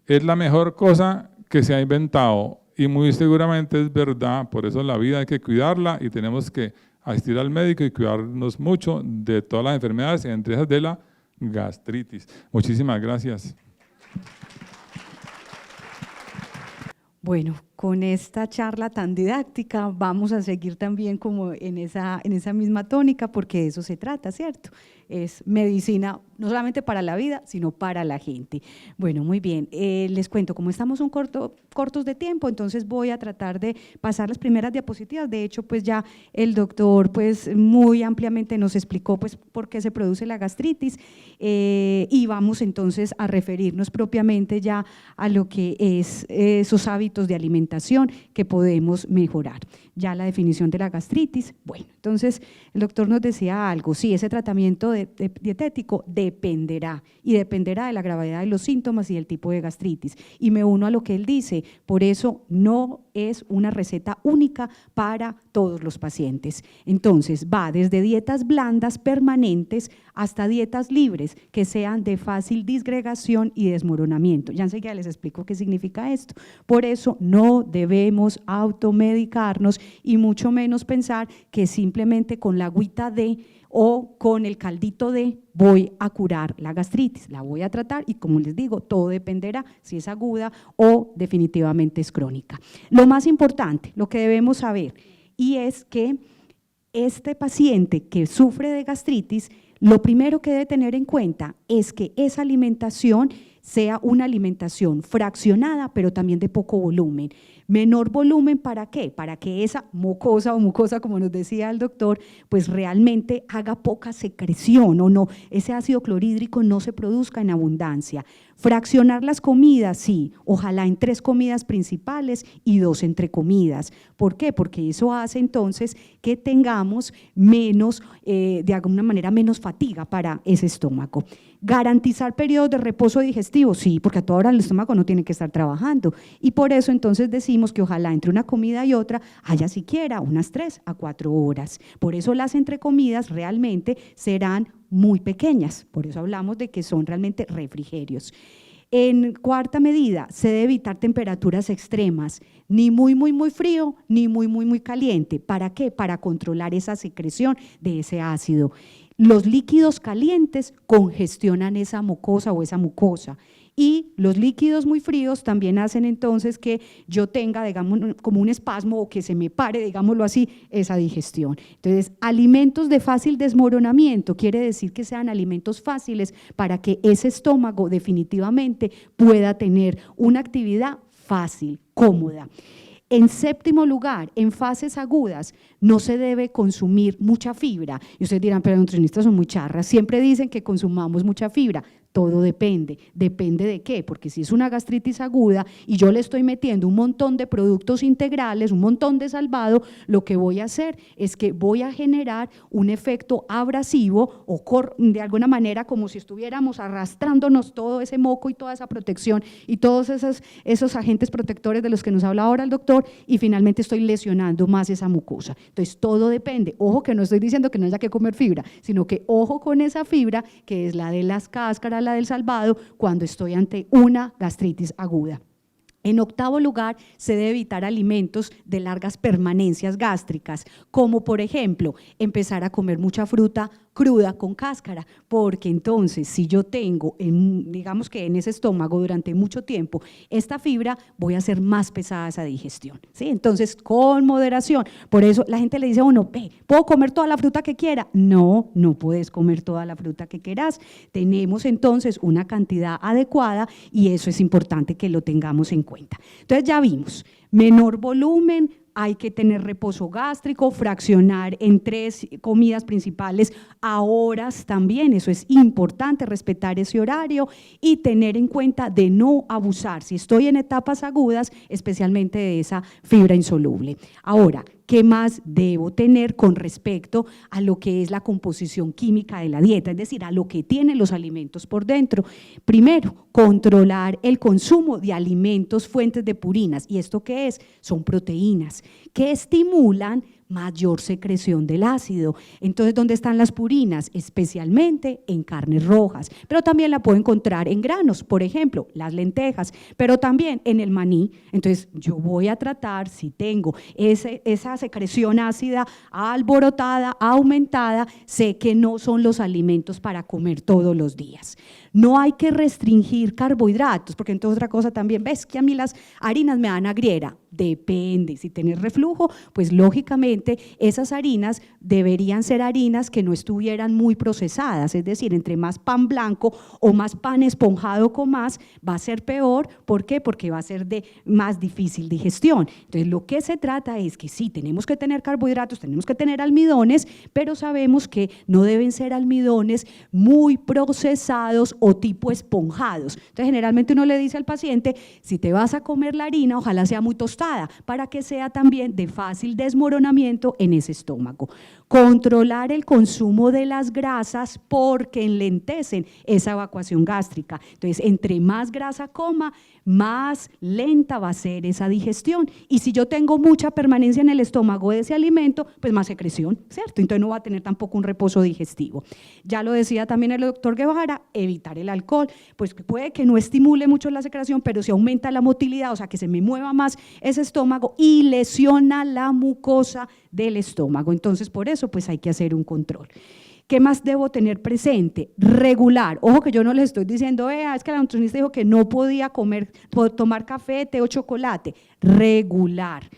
es la mejor cosa que se ha inventado y muy seguramente es verdad, por eso la vida hay que cuidarla y tenemos que asistir al médico y cuidarnos mucho de todas las enfermedades, entre esas de la gastritis. Muchísimas gracias. Bueno, con esta charla tan didáctica vamos a seguir también como en esa misma tónica, porque de eso se trata, ¿cierto? Es medicina no solamente para la vida, sino para la gente. Bueno, muy bien, les cuento, como estamos cortos de tiempo, entonces voy a tratar de pasar las primeras diapositivas. De hecho, pues ya el doctor pues muy ampliamente nos explicó pues por qué se produce la gastritis y vamos entonces a referirnos propiamente ya a lo que es esos hábitos de alimentación que podemos mejorar. Ya la definición de la gastritis, bueno, entonces el doctor nos decía algo, sí, ese tratamiento dietético dependerá de la gravedad de los síntomas y del tipo de gastritis, y me uno a lo que él dice, por eso no es una receta única para todos los pacientes. Entonces va desde dietas blandas permanentes hasta dietas libres que sean de fácil disgregación y desmoronamiento. Ya enseguida les explico qué significa esto. Por eso no debemos automedicarnos y mucho menos pensar que simplemente con la agüita de o con el caldito de voy a curar la gastritis, la voy a tratar y como les digo, todo dependerá si es aguda o definitivamente es crónica. Lo más importante, lo que debemos saber, y es que este paciente que sufre de gastritis, lo primero que debe tener en cuenta es que esa alimentación sea una alimentación fraccionada, pero también de poco volumen. Menor volumen, ¿para qué? Para que esa mucosa o mucosa, como nos decía el doctor, pues realmente haga poca secreción o no, ese ácido clorhídrico no se produzca en abundancia. Fraccionar las comidas, sí, ojalá en 3 comidas principales y 2 entre comidas. ¿Por qué? Porque eso hace entonces que tengamos menos, de alguna manera, menos fatiga para ese estómago. Garantizar periodos de reposo digestivo, sí, porque a toda hora el estómago no tiene que estar trabajando y por eso entonces decimos que ojalá entre una comida y otra haya siquiera unas 3 a 4 horas. Por eso las entrecomidas realmente serán muy pequeñas, por eso hablamos de que son realmente refrigerios. En cuarta medida, se debe evitar temperaturas extremas, ni muy frío, ni muy caliente. ¿Para qué? Para controlar esa secreción de ese ácido. Los líquidos calientes congestionan esa mucosa o esa mucosa y los líquidos muy fríos también hacen entonces que yo tenga, digamos, como un espasmo o que se me pare, digámoslo así, esa digestión. Entonces, alimentos de fácil desmoronamiento quiere decir que sean alimentos fáciles para que ese estómago definitivamente pueda tener una actividad fácil, cómoda. En séptimo lugar, en fases agudas, no se debe consumir mucha fibra. Y ustedes dirán, pero los nutricionistas son muy charras, siempre dicen que consumamos mucha fibra. Todo depende. ¿Depende de qué? Porque si es una gastritis aguda y yo le estoy metiendo un montón de productos integrales, un montón de salvado, lo que voy a hacer es que voy a generar un efecto abrasivo o de alguna manera como si estuviéramos arrastrándonos todo ese moco y toda esa protección y todos esos agentes protectores de los que nos habla ahora el doctor y finalmente estoy lesionando más esa mucosa. Entonces todo depende. Ojo que no estoy diciendo que no haya que comer fibra, sino que ojo con esa fibra que es la de las cáscaras, la del salvado, cuando estoy ante una gastritis aguda. En octavo lugar, se debe evitar alimentos de largas permanencias gástricas, como por ejemplo, empezar a comer mucha fruta cruda con cáscara, porque entonces si yo tengo, digamos que en ese estómago durante mucho tiempo, esta fibra, voy a hacer más pesada esa digestión, ¿sí? Entonces, con moderación. Por eso la gente le dice a uno, ¿puedo comer toda la fruta que quiera? No, no puedes comer toda la fruta que quieras. Tenemos entonces una cantidad adecuada y eso es importante que lo tengamos en cuenta. Entonces ya vimos, menor volumen, hay que tener reposo gástrico, fraccionar en 3 comidas principales a horas también, eso es importante, respetar ese horario y tener en cuenta de no abusar, si estoy en etapas agudas, especialmente de esa fibra insoluble. Ahora, ¿qué más debo tener con respecto a lo que es la composición química de la dieta? Es decir, a lo que tienen los alimentos por dentro. Primero, controlar el consumo de alimentos fuentes de purinas. ¿Y esto qué es? Son proteínas que estimulan mayor secreción del ácido. Entonces, ¿dónde están las purinas? Especialmente en carnes rojas, pero también la puedo encontrar en granos, por ejemplo, las lentejas, pero también en el maní. Entonces, yo voy a tratar, si tengo esa secreción ácida alborotada, aumentada, sé que no son los alimentos para comer todos los días. No hay que restringir carbohidratos, porque entonces otra cosa también, ves que a mí las harinas me dan agriera. Depende, si tienes reflujo, pues lógicamente esas harinas deberían ser harinas que no estuvieran muy procesadas, es decir, entre más pan blanco o más pan esponjado comas, va a ser peor. ¿Por qué? Porque va a ser de más difícil digestión. Entonces, lo que se trata es que sí, tenemos que tener carbohidratos, tenemos que tener almidones, pero sabemos que no deben ser almidones muy procesados o tipo esponjados. Entonces, generalmente uno le dice al paciente, si te vas a comer la harina, ojalá sea muy tostada, para que sea también de fácil desmoronamiento en ese estómago. Controlar el consumo de las grasas porque enlentecen esa evacuación gástrica. Entonces, entre más grasa coma, más lenta va a ser esa digestión. Y si yo tengo mucha permanencia en el estómago de ese alimento, pues más secreción, ¿cierto? Entonces no va a tener tampoco un reposo digestivo. Ya lo decía también el doctor Guevara, evitar el alcohol, pues puede que no estimule mucho la secreción, pero si aumenta la motilidad, o sea que se me mueva más ese estómago y lesiona la mucosa del estómago. Entonces, por eso pues hay que hacer un control. ¿Qué más debo tener presente? Regular. Ojo que yo no les estoy diciendo, es que la nutricionista dijo que no podía tomar café, té o chocolate. Regular.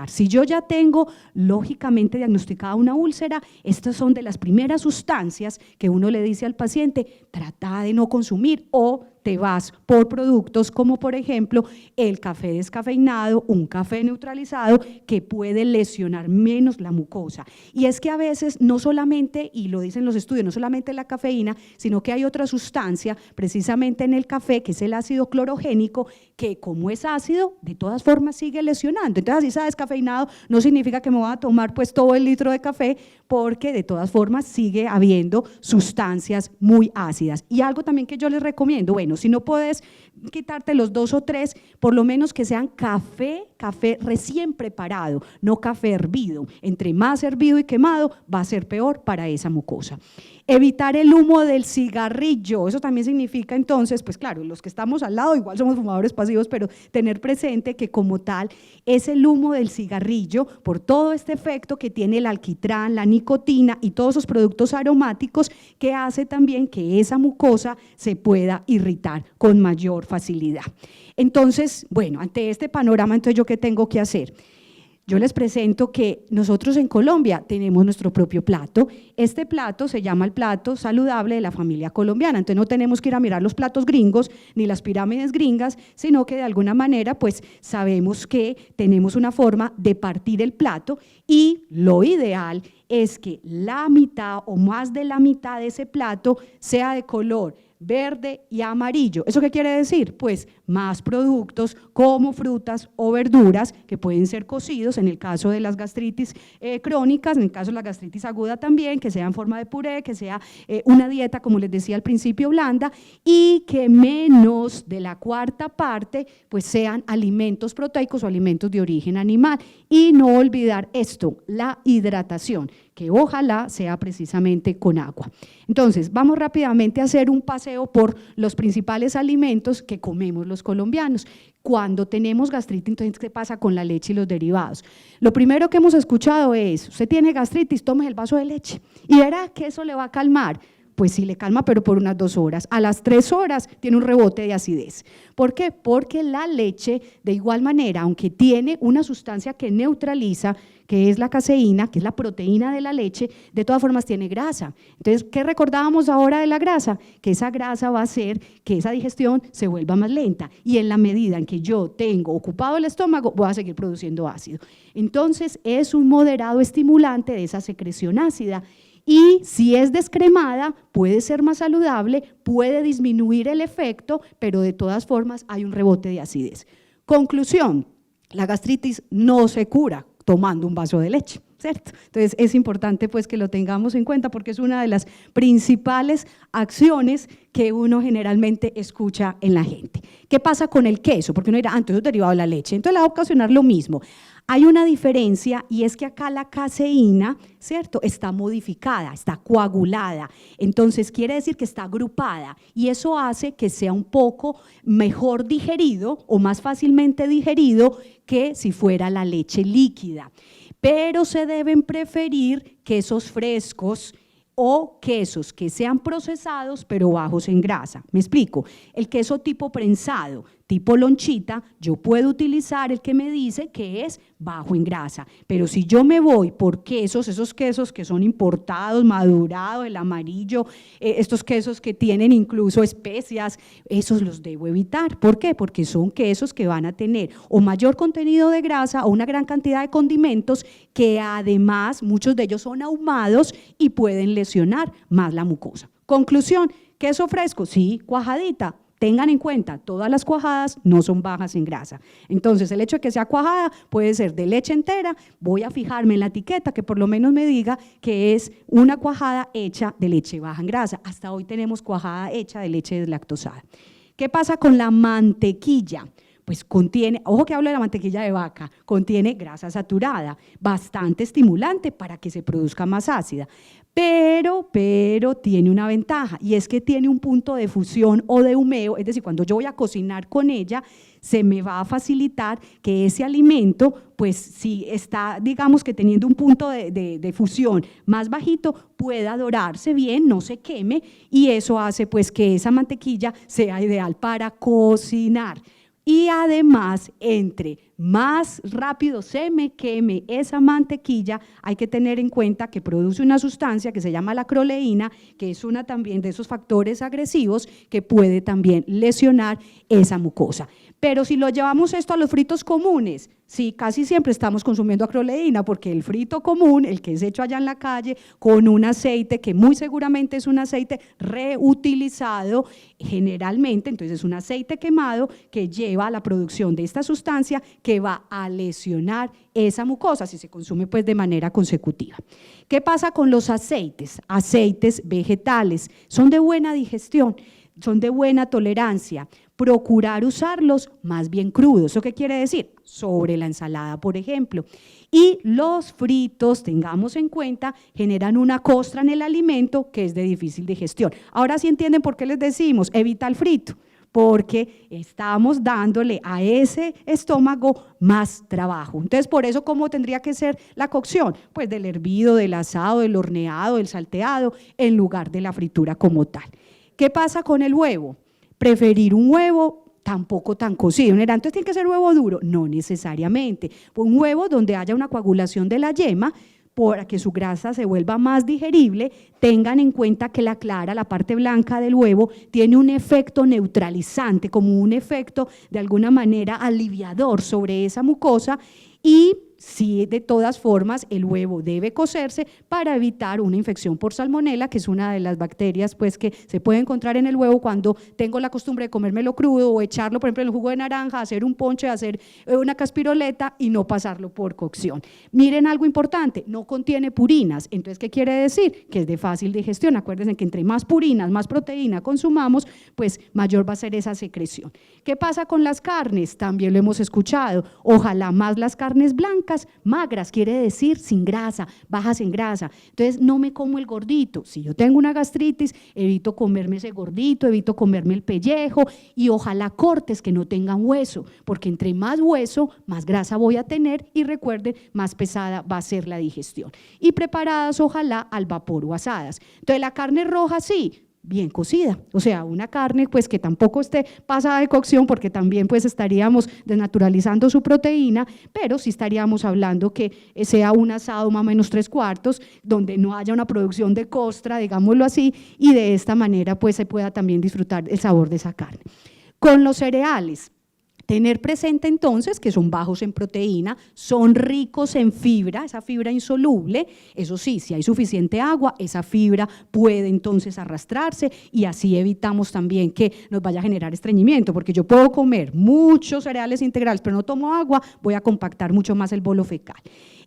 Si yo ya tengo lógicamente diagnosticada una úlcera, estas son de las primeras sustancias que uno le dice al paciente, trata de no consumir o te vas por productos como por ejemplo el café descafeinado, un café neutralizado que puede lesionar menos la mucosa. Y es que a veces no solamente, y lo dicen los estudios, no solamente la cafeína, sino que hay otra sustancia precisamente en el café que es el ácido clorogénico que como es ácido de todas formas sigue lesionando. Entonces, si está descafeinado no significa que me voy a tomar pues todo el litro de café, porque de todas formas sigue habiendo sustancias muy ácidas. Y algo también que yo les recomiendo, bueno, si no puedes quitarte los 2 o 3, por lo menos que sean café recién preparado, no café hervido. Entre más hervido y quemado va a ser peor para esa mucosa. Evitar el humo del cigarrillo, eso también significa entonces, pues claro, los que estamos al lado igual somos fumadores pasivos, pero tener presente que como tal es el humo del cigarrillo, por todo este efecto que tiene el alquitrán, la nicotina y todos esos productos aromáticos que hace también que esa mucosa se pueda irritar con mayor facilidad. Entonces, bueno, ante este panorama, entonces ¿yo qué tengo que hacer? Yo les presento que nosotros en Colombia tenemos nuestro propio plato. Este plato se llama el plato saludable de la familia colombiana. Entonces no tenemos que ir a mirar los platos gringos ni las pirámides gringas, sino que de alguna manera pues sabemos que tenemos una forma de partir el plato y lo ideal es que la mitad o más de la mitad de ese plato sea de color verde y amarillo. ¿Eso qué quiere decir? Pues más productos como frutas o verduras que pueden ser cocidos en el caso de las gastritis crónicas, en el caso de la gastritis aguda también, que sea en forma de puré, que sea una dieta, como les decía al principio, blanda, y que menos de la cuarta parte pues sean alimentos proteicos o alimentos de origen animal. Y no olvidar esto, la hidratación, que ojalá sea precisamente con agua. Entonces, vamos rápidamente a hacer un paseo por los principales alimentos que comemos los colombianos. Cuando tenemos gastritis, entonces, ¿qué pasa con la leche y los derivados? Lo primero que hemos escuchado es, usted tiene gastritis, tome el vaso de leche y verá que eso le va a calmar. Pues sí le calma, pero por unas 2 horas. A las 3 horas tiene un rebote de acidez. ¿Por qué? Porque la leche, de igual manera, aunque tiene una sustancia que neutraliza, que es la caseína, que es la proteína de la leche, de todas formas tiene grasa. Entonces, ¿qué recordábamos ahora de la grasa? Que esa grasa va a hacer que esa digestión se vuelva más lenta, y en la medida en que yo tengo ocupado el estómago, voy a seguir produciendo ácido. Entonces, es un moderado estimulante de esa secreción ácida, y si es descremada, puede ser más saludable, puede disminuir el efecto, pero de todas formas hay un rebote de acidez. Conclusión: la gastritis no se cura tomando un vaso de leche, ¿cierto? Entonces es importante pues que lo tengamos en cuenta, porque es una de las principales acciones que uno generalmente escucha en la gente. ¿Qué pasa con el queso? Porque uno dirá, entonces es derivado de la leche, entonces le va a ocasionar lo mismo. Hay una diferencia, y es que acá la caseína, ¿cierto?, está modificada, está coagulada, entonces quiere decir que está agrupada, y eso hace que sea un poco mejor digerido o más fácilmente digerido que si fuera la leche líquida. Pero se deben preferir quesos frescos o quesos que sean procesados pero bajos en grasa. Me explico: el queso tipo prensado, tipo lonchita, yo puedo utilizar el que me dice que es bajo en grasa, pero si yo me voy por quesos, esos quesos que son importados, madurados, el amarillo, estos quesos que tienen incluso especias, esos los debo evitar. ¿Por qué? Porque son quesos que van a tener o mayor contenido de grasa o una gran cantidad de condimentos, que además muchos de ellos son ahumados y pueden lesionar más la mucosa. Conclusión: queso fresco, sí, cuajadita. Tengan en cuenta, todas las cuajadas no son bajas en grasa. Entonces, el hecho de que sea cuajada puede ser de leche entera. Voy a fijarme en la etiqueta que por lo menos me diga que es una cuajada hecha de leche baja en grasa. Hasta hoy tenemos cuajada hecha de leche deslactosada. ¿Qué pasa con la mantequilla? Pues contiene, ojo que hablo de la mantequilla de vaca, contiene grasa saturada, bastante estimulante para que se produzca más ácida. Pero tiene una ventaja, y es que tiene un punto de fusión o de humeo, es decir, cuando yo voy a cocinar con ella, se me va a facilitar que ese alimento, pues si está, digamos que teniendo un punto de fusión más bajito, pueda dorarse bien, no se queme, y eso hace pues que esa mantequilla sea ideal para cocinar. Y además, entre más rápido se me queme esa mantequilla, hay que tener en cuenta que produce una sustancia que se llama la acroleína, que es una también de esos factores agresivos que puede también lesionar esa mucosa. Pero si lo llevamos esto a los fritos comunes, sí, casi siempre estamos consumiendo acroleína, porque el frito común, el que es hecho allá en la calle, con un aceite que muy seguramente es un aceite reutilizado generalmente, entonces es un aceite quemado que lleva a la producción de esta sustancia que va a lesionar esa mucosa si se consume pues de manera consecutiva. ¿Qué pasa con los aceites? Aceites vegetales, son de buena digestión, son de buena tolerancia. Procurar usarlos más bien crudos. ¿Eso qué quiere decir? Sobre la ensalada, por ejemplo. Y los fritos, tengamos en cuenta, generan una costra en el alimento que es de difícil digestión. Ahora sí entienden por qué les decimos, evita el frito, porque estamos dándole a ese estómago más trabajo. Entonces, por eso, ¿cómo tendría que ser la cocción? Pues del hervido, del asado, del horneado, del salteado, en lugar de la fritura como tal. ¿Qué pasa con el huevo? Preferir un huevo tampoco tan cocido. Entonces, ¿tiene que ser huevo duro? No necesariamente. Un huevo donde haya una coagulación de la yema, para que su grasa se vuelva más digerible. Tengan en cuenta que la clara, la parte blanca del huevo, tiene un efecto neutralizante, como un efecto de alguna manera aliviador sobre esa mucosa, y sí, de todas formas, el huevo debe cocerse para evitar una infección por salmonela, que es una de las bacterias pues, que se puede encontrar en el huevo cuando tengo la costumbre de comérmelo crudo o echarlo, por ejemplo, en el jugo de naranja, hacer un ponche, hacer una caspiroleta y no pasarlo por cocción. Miren algo importante, no contiene purinas. Entonces, ¿qué quiere decir? Que es de fácil digestión. Acuérdense que entre más purinas, más proteína consumamos, pues mayor va a ser esa secreción. ¿Qué pasa con las carnes? También lo hemos escuchado. Ojalá más las carnes blancas, magras, quiere decir sin grasa, bajas en grasa. Entonces no me como el gordito. Si yo tengo una gastritis, evito comerme ese gordito, evito comerme el pellejo, y ojalá cortes que no tengan hueso, porque entre más hueso, más grasa voy a tener, y recuerden, más pesada va a ser la digestión. Y preparadas ojalá al vapor o asadas. Entonces la carne roja sí, bien cocida, o sea, una carne pues que tampoco esté pasada de cocción, porque también pues estaríamos desnaturalizando su proteína, pero sí estaríamos hablando que sea un asado más o menos 3/4, donde no haya una producción de costra, digámoslo así, y de esta manera pues se pueda también disfrutar el sabor de esa carne. Con los cereales, tener presente entonces que son bajos en proteína, son ricos en fibra, esa fibra insoluble, eso sí, si hay suficiente agua, esa fibra puede entonces arrastrarse y así evitamos también que nos vaya a generar estreñimiento, porque yo puedo comer muchos cereales integrales, pero no tomo agua, voy a compactar mucho más el bolo fecal.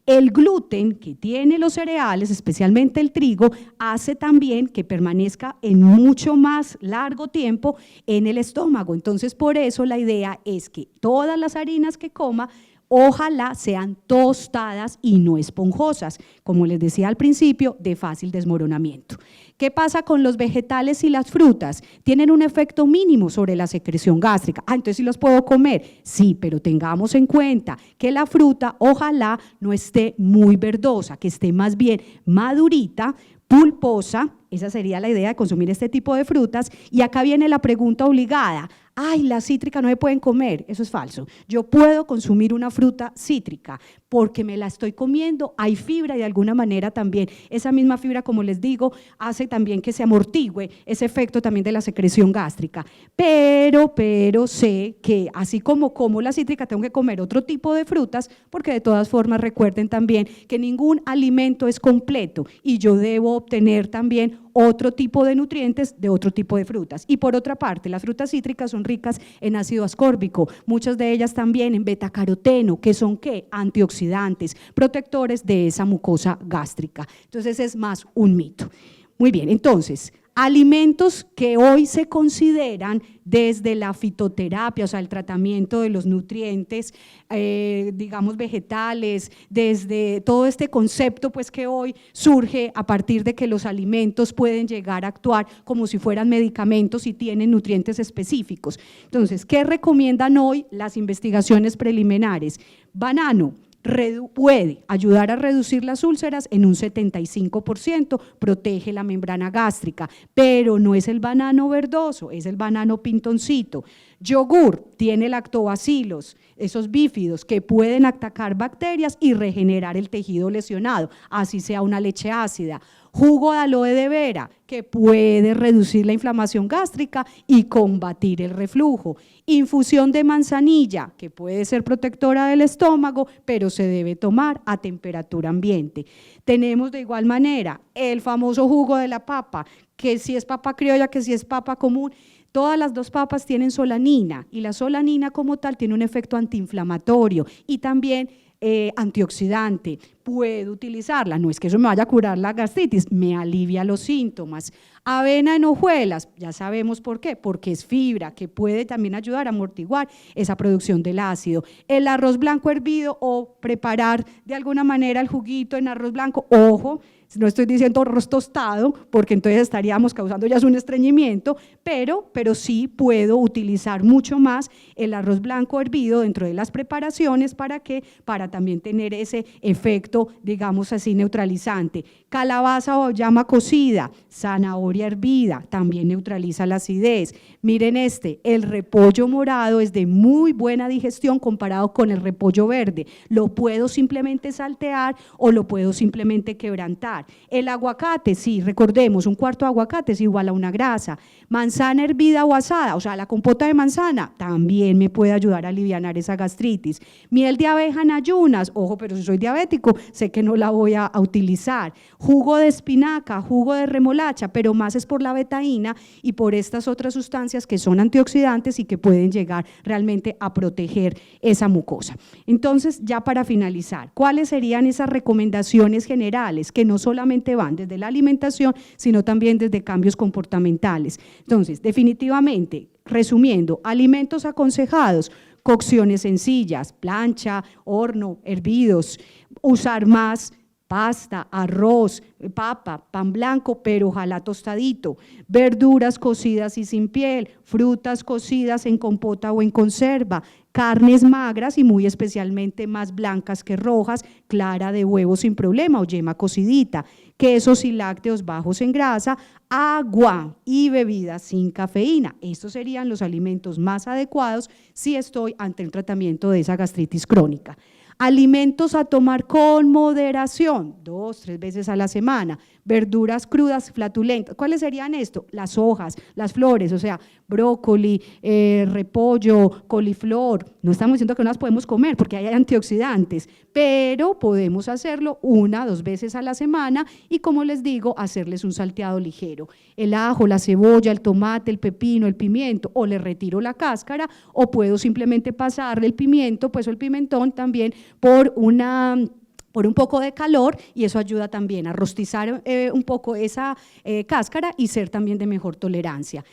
El gluten que tiene los cereales, especialmente el trigo, hace también que permanezca en mucho más largo tiempo en el estómago. Entonces, por eso la idea es que todas las harinas que coma, ojalá sean tostadas y no esponjosas, como les decía al principio, de fácil desmoronamiento. ¿Qué pasa con los vegetales y las frutas? Tienen un efecto mínimo sobre la secreción gástrica. Entonces sí los puedo comer. Sí, pero tengamos en cuenta que la fruta ojalá no esté muy verdosa, que esté más bien madurita, pulposa. Esa sería la idea de consumir este tipo de frutas. Y acá viene la pregunta obligada. Ay, las cítricas no se pueden comer. Eso es falso. Yo puedo consumir una fruta cítrica porque me la estoy comiendo, hay fibra y de alguna manera también esa misma fibra, como les digo, hace también que se amortigüe ese efecto también de la secreción gástrica. Pero sé que así como la cítrica, tengo que comer otro tipo de frutas, porque de todas formas recuerden también que ningún alimento es completo y yo debo obtener también otro tipo de nutrientes de otro tipo de frutas. Y por otra parte, las frutas cítricas son ricas en ácido ascórbico, muchas de ellas también en betacaroteno, que son ¿qué? Antioxidantes, protectores de esa mucosa gástrica. Entonces es más un mito. Muy bien, entonces, alimentos que hoy se consideran desde la fitoterapia, o sea, el tratamiento de los nutrientes, digamos vegetales, desde todo este concepto pues que hoy surge a partir de que los alimentos pueden llegar a actuar como si fueran medicamentos y tienen nutrientes específicos. Entonces, ¿qué recomiendan hoy las investigaciones preliminares? Banano puede ayudar a reducir las úlceras en un 75%, protege la membrana gástrica, pero no es el banano verdoso, es el banano pintoncito. Yogur tiene lactobacilos, esos bífidos que pueden atacar bacterias y regenerar el tejido lesionado, así sea una leche ácida. Jugo de aloe de vera, que puede reducir la inflamación gástrica y combatir el reflujo. Infusión de manzanilla, que puede ser protectora del estómago, pero se debe tomar a temperatura ambiente. Tenemos de igual manera el famoso jugo de la papa, que si es papa criolla, que si es papa común. Todas las dos papas tienen solanina y la solanina como tal tiene un efecto antiinflamatorio y también antioxidante. Puedo utilizarla, no es que eso me vaya a curar la gastritis, me alivia los síntomas. Avena en hojuelas, ya sabemos por qué, porque es fibra que puede también ayudar a amortiguar esa producción del ácido. El arroz blanco hervido o preparar de alguna manera el juguito en arroz blanco, ojo, no estoy diciendo arroz tostado, porque entonces estaríamos causando ya un estreñimiento, pero sí puedo utilizar mucho más el arroz blanco hervido dentro de las preparaciones, ¿para qué? Para también tener ese efecto, digamos así, neutralizante. Calabaza o llama cocida, zanahoria hervida, también neutraliza la acidez. Miren el repollo morado es de muy buena digestión comparado con el repollo verde, lo puedo simplemente saltear o lo puedo simplemente quebrantar. El aguacate, sí, recordemos, 1/4 de aguacate es igual a una grasa. Manzana hervida o asada, o sea, la compota de manzana también me puede ayudar a alivianar esa gastritis. Miel de abeja en ayunas, ojo, pero si soy diabético, sé que no la voy a utilizar. Jugo de espinaca, jugo de remolacha, pero más es por la betaína y por estas otras sustancias que son antioxidantes y que pueden llegar realmente a proteger esa mucosa. Entonces, ya para finalizar, ¿cuáles serían esas recomendaciones generales que no solamente van desde la alimentación, sino también desde cambios comportamentales? Entonces, definitivamente, resumiendo, alimentos aconsejados, cocciones sencillas, plancha, horno, hervidos, usar más pasta, arroz, papa, pan blanco, pero ojalá tostadito, verduras cocidas y sin piel, frutas cocidas en compota o en conserva, carnes magras y muy especialmente más blancas que rojas, clara de huevo sin problema o yema cocidita, quesos y lácteos bajos en grasa, agua y bebidas sin cafeína. Estos serían los alimentos más adecuados si estoy ante un tratamiento de esa gastritis crónica. Alimentos a tomar con moderación, 2-3 veces a la semana, verduras crudas flatulentas. ¿Cuáles serían esto? Las hojas, las flores, o sea, brócoli, repollo, coliflor. No estamos diciendo que no las podemos comer porque hay antioxidantes, pero podemos hacerlo 1-2 veces a la semana y, como les digo, hacerles un salteado ligero. El ajo, la cebolla, el tomate, el pepino, el pimiento, o le retiro la cáscara o puedo simplemente pasarle el pimiento, pues o el pimentón también por un poco de calor, y eso ayuda también a rostizar un poco esa cáscara y ser también de mejor tolerancia.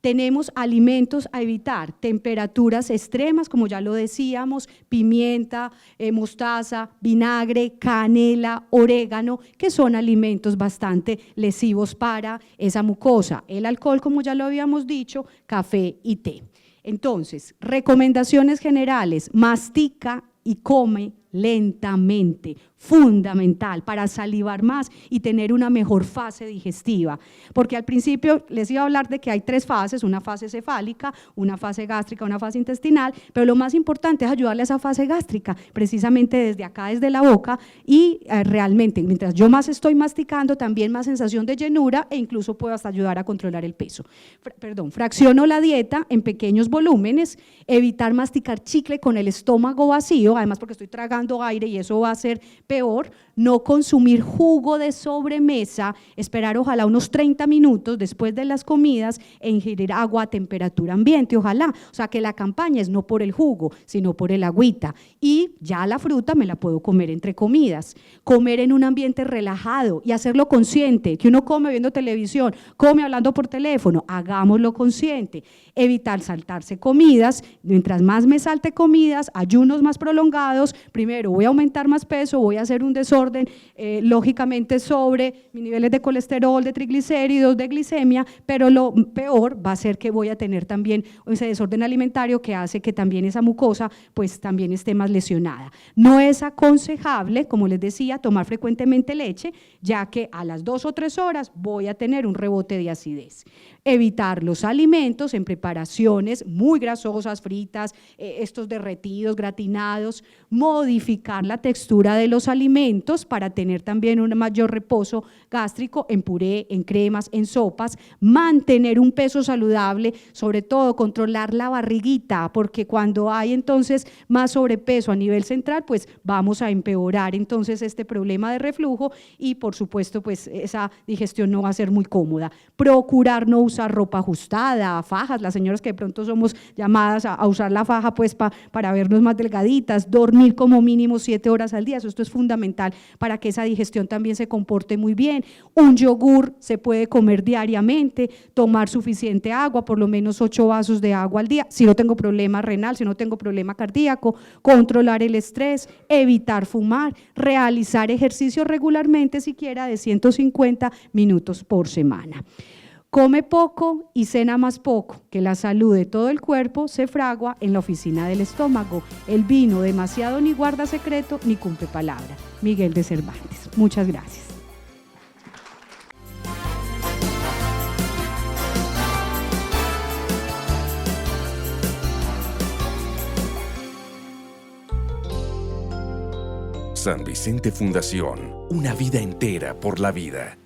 Tenemos alimentos a evitar, temperaturas extremas, como ya lo decíamos, pimienta, mostaza, vinagre, canela, orégano, que son alimentos bastante lesivos para esa mucosa. El alcohol, como ya lo habíamos dicho, café y té. Entonces, recomendaciones generales: mastica y come lentamente, fundamental para salivar más y tener una mejor fase digestiva, porque al principio les iba a hablar de que hay 3 fases, una fase cefálica, una fase gástrica, una fase intestinal, pero lo más importante es ayudarle a esa fase gástrica, precisamente desde acá, desde la boca, y realmente mientras yo más estoy masticando, también más sensación de llenura e incluso puedo hasta ayudar a controlar el peso. Fracciono la dieta en pequeños volúmenes, evitar masticar chicle con el estómago vacío, además porque estoy tragando aire y eso va a ser peor. No consumir jugo de sobremesa, esperar ojalá unos 30 minutos después de las comidas e ingerir agua a temperatura ambiente, ojalá. O sea, que la campaña es no por el jugo, sino por el agüita. Y ya la fruta me la puedo comer entre comidas. Comer en un ambiente relajado y hacerlo consciente, que uno come viendo televisión, come hablando por teléfono, hagámoslo consciente. Evitar saltarse comidas, mientras más me salte comidas, ayunos más prolongados, primero voy a aumentar más peso, voy a hacer un desorden lógicamente sobre mis niveles de colesterol, de triglicéridos, de glicemia, pero lo peor va a ser que voy a tener también ese desorden alimentario que hace que también esa mucosa pues también esté más lesionada. No es aconsejable, como les decía, tomar frecuentemente leche, ya que a las 2 o 3 horas voy a tener un rebote de acidez. Evitar los alimentos en preparaciones muy grasosas, fritas, estos derretidos, gratinados, modificar la textura de los alimentos para tener también un mayor reposo gástrico en puré, en cremas, en sopas, mantener un peso saludable, sobre todo controlar la barriguita, porque cuando hay entonces más sobrepeso a nivel central, pues vamos a empeorar entonces este problema de reflujo y por supuesto pues esa digestión no va a ser muy cómoda. Procurar no usar ropa ajustada, fajas, las señoras que de pronto somos llamadas a usar la faja pues para vernos más delgaditas, dormir como mínimo 7 horas al día, esto es fundamental para que esa digestión también se comporte muy bien. Un yogur se puede comer diariamente, tomar suficiente agua, por lo menos 8 vasos de agua al día, si no tengo problema renal, si no tengo problema cardíaco, controlar el estrés, evitar fumar, realizar ejercicio regularmente, siquiera de 150 minutos por semana. Come poco y cena más poco, que la salud de todo el cuerpo se fragua en la oficina del estómago. El vino demasiado ni guarda secreto ni cumple palabra. Miguel de Cervantes. Muchas gracias. San Vicente Fundación, una vida entera por la vida.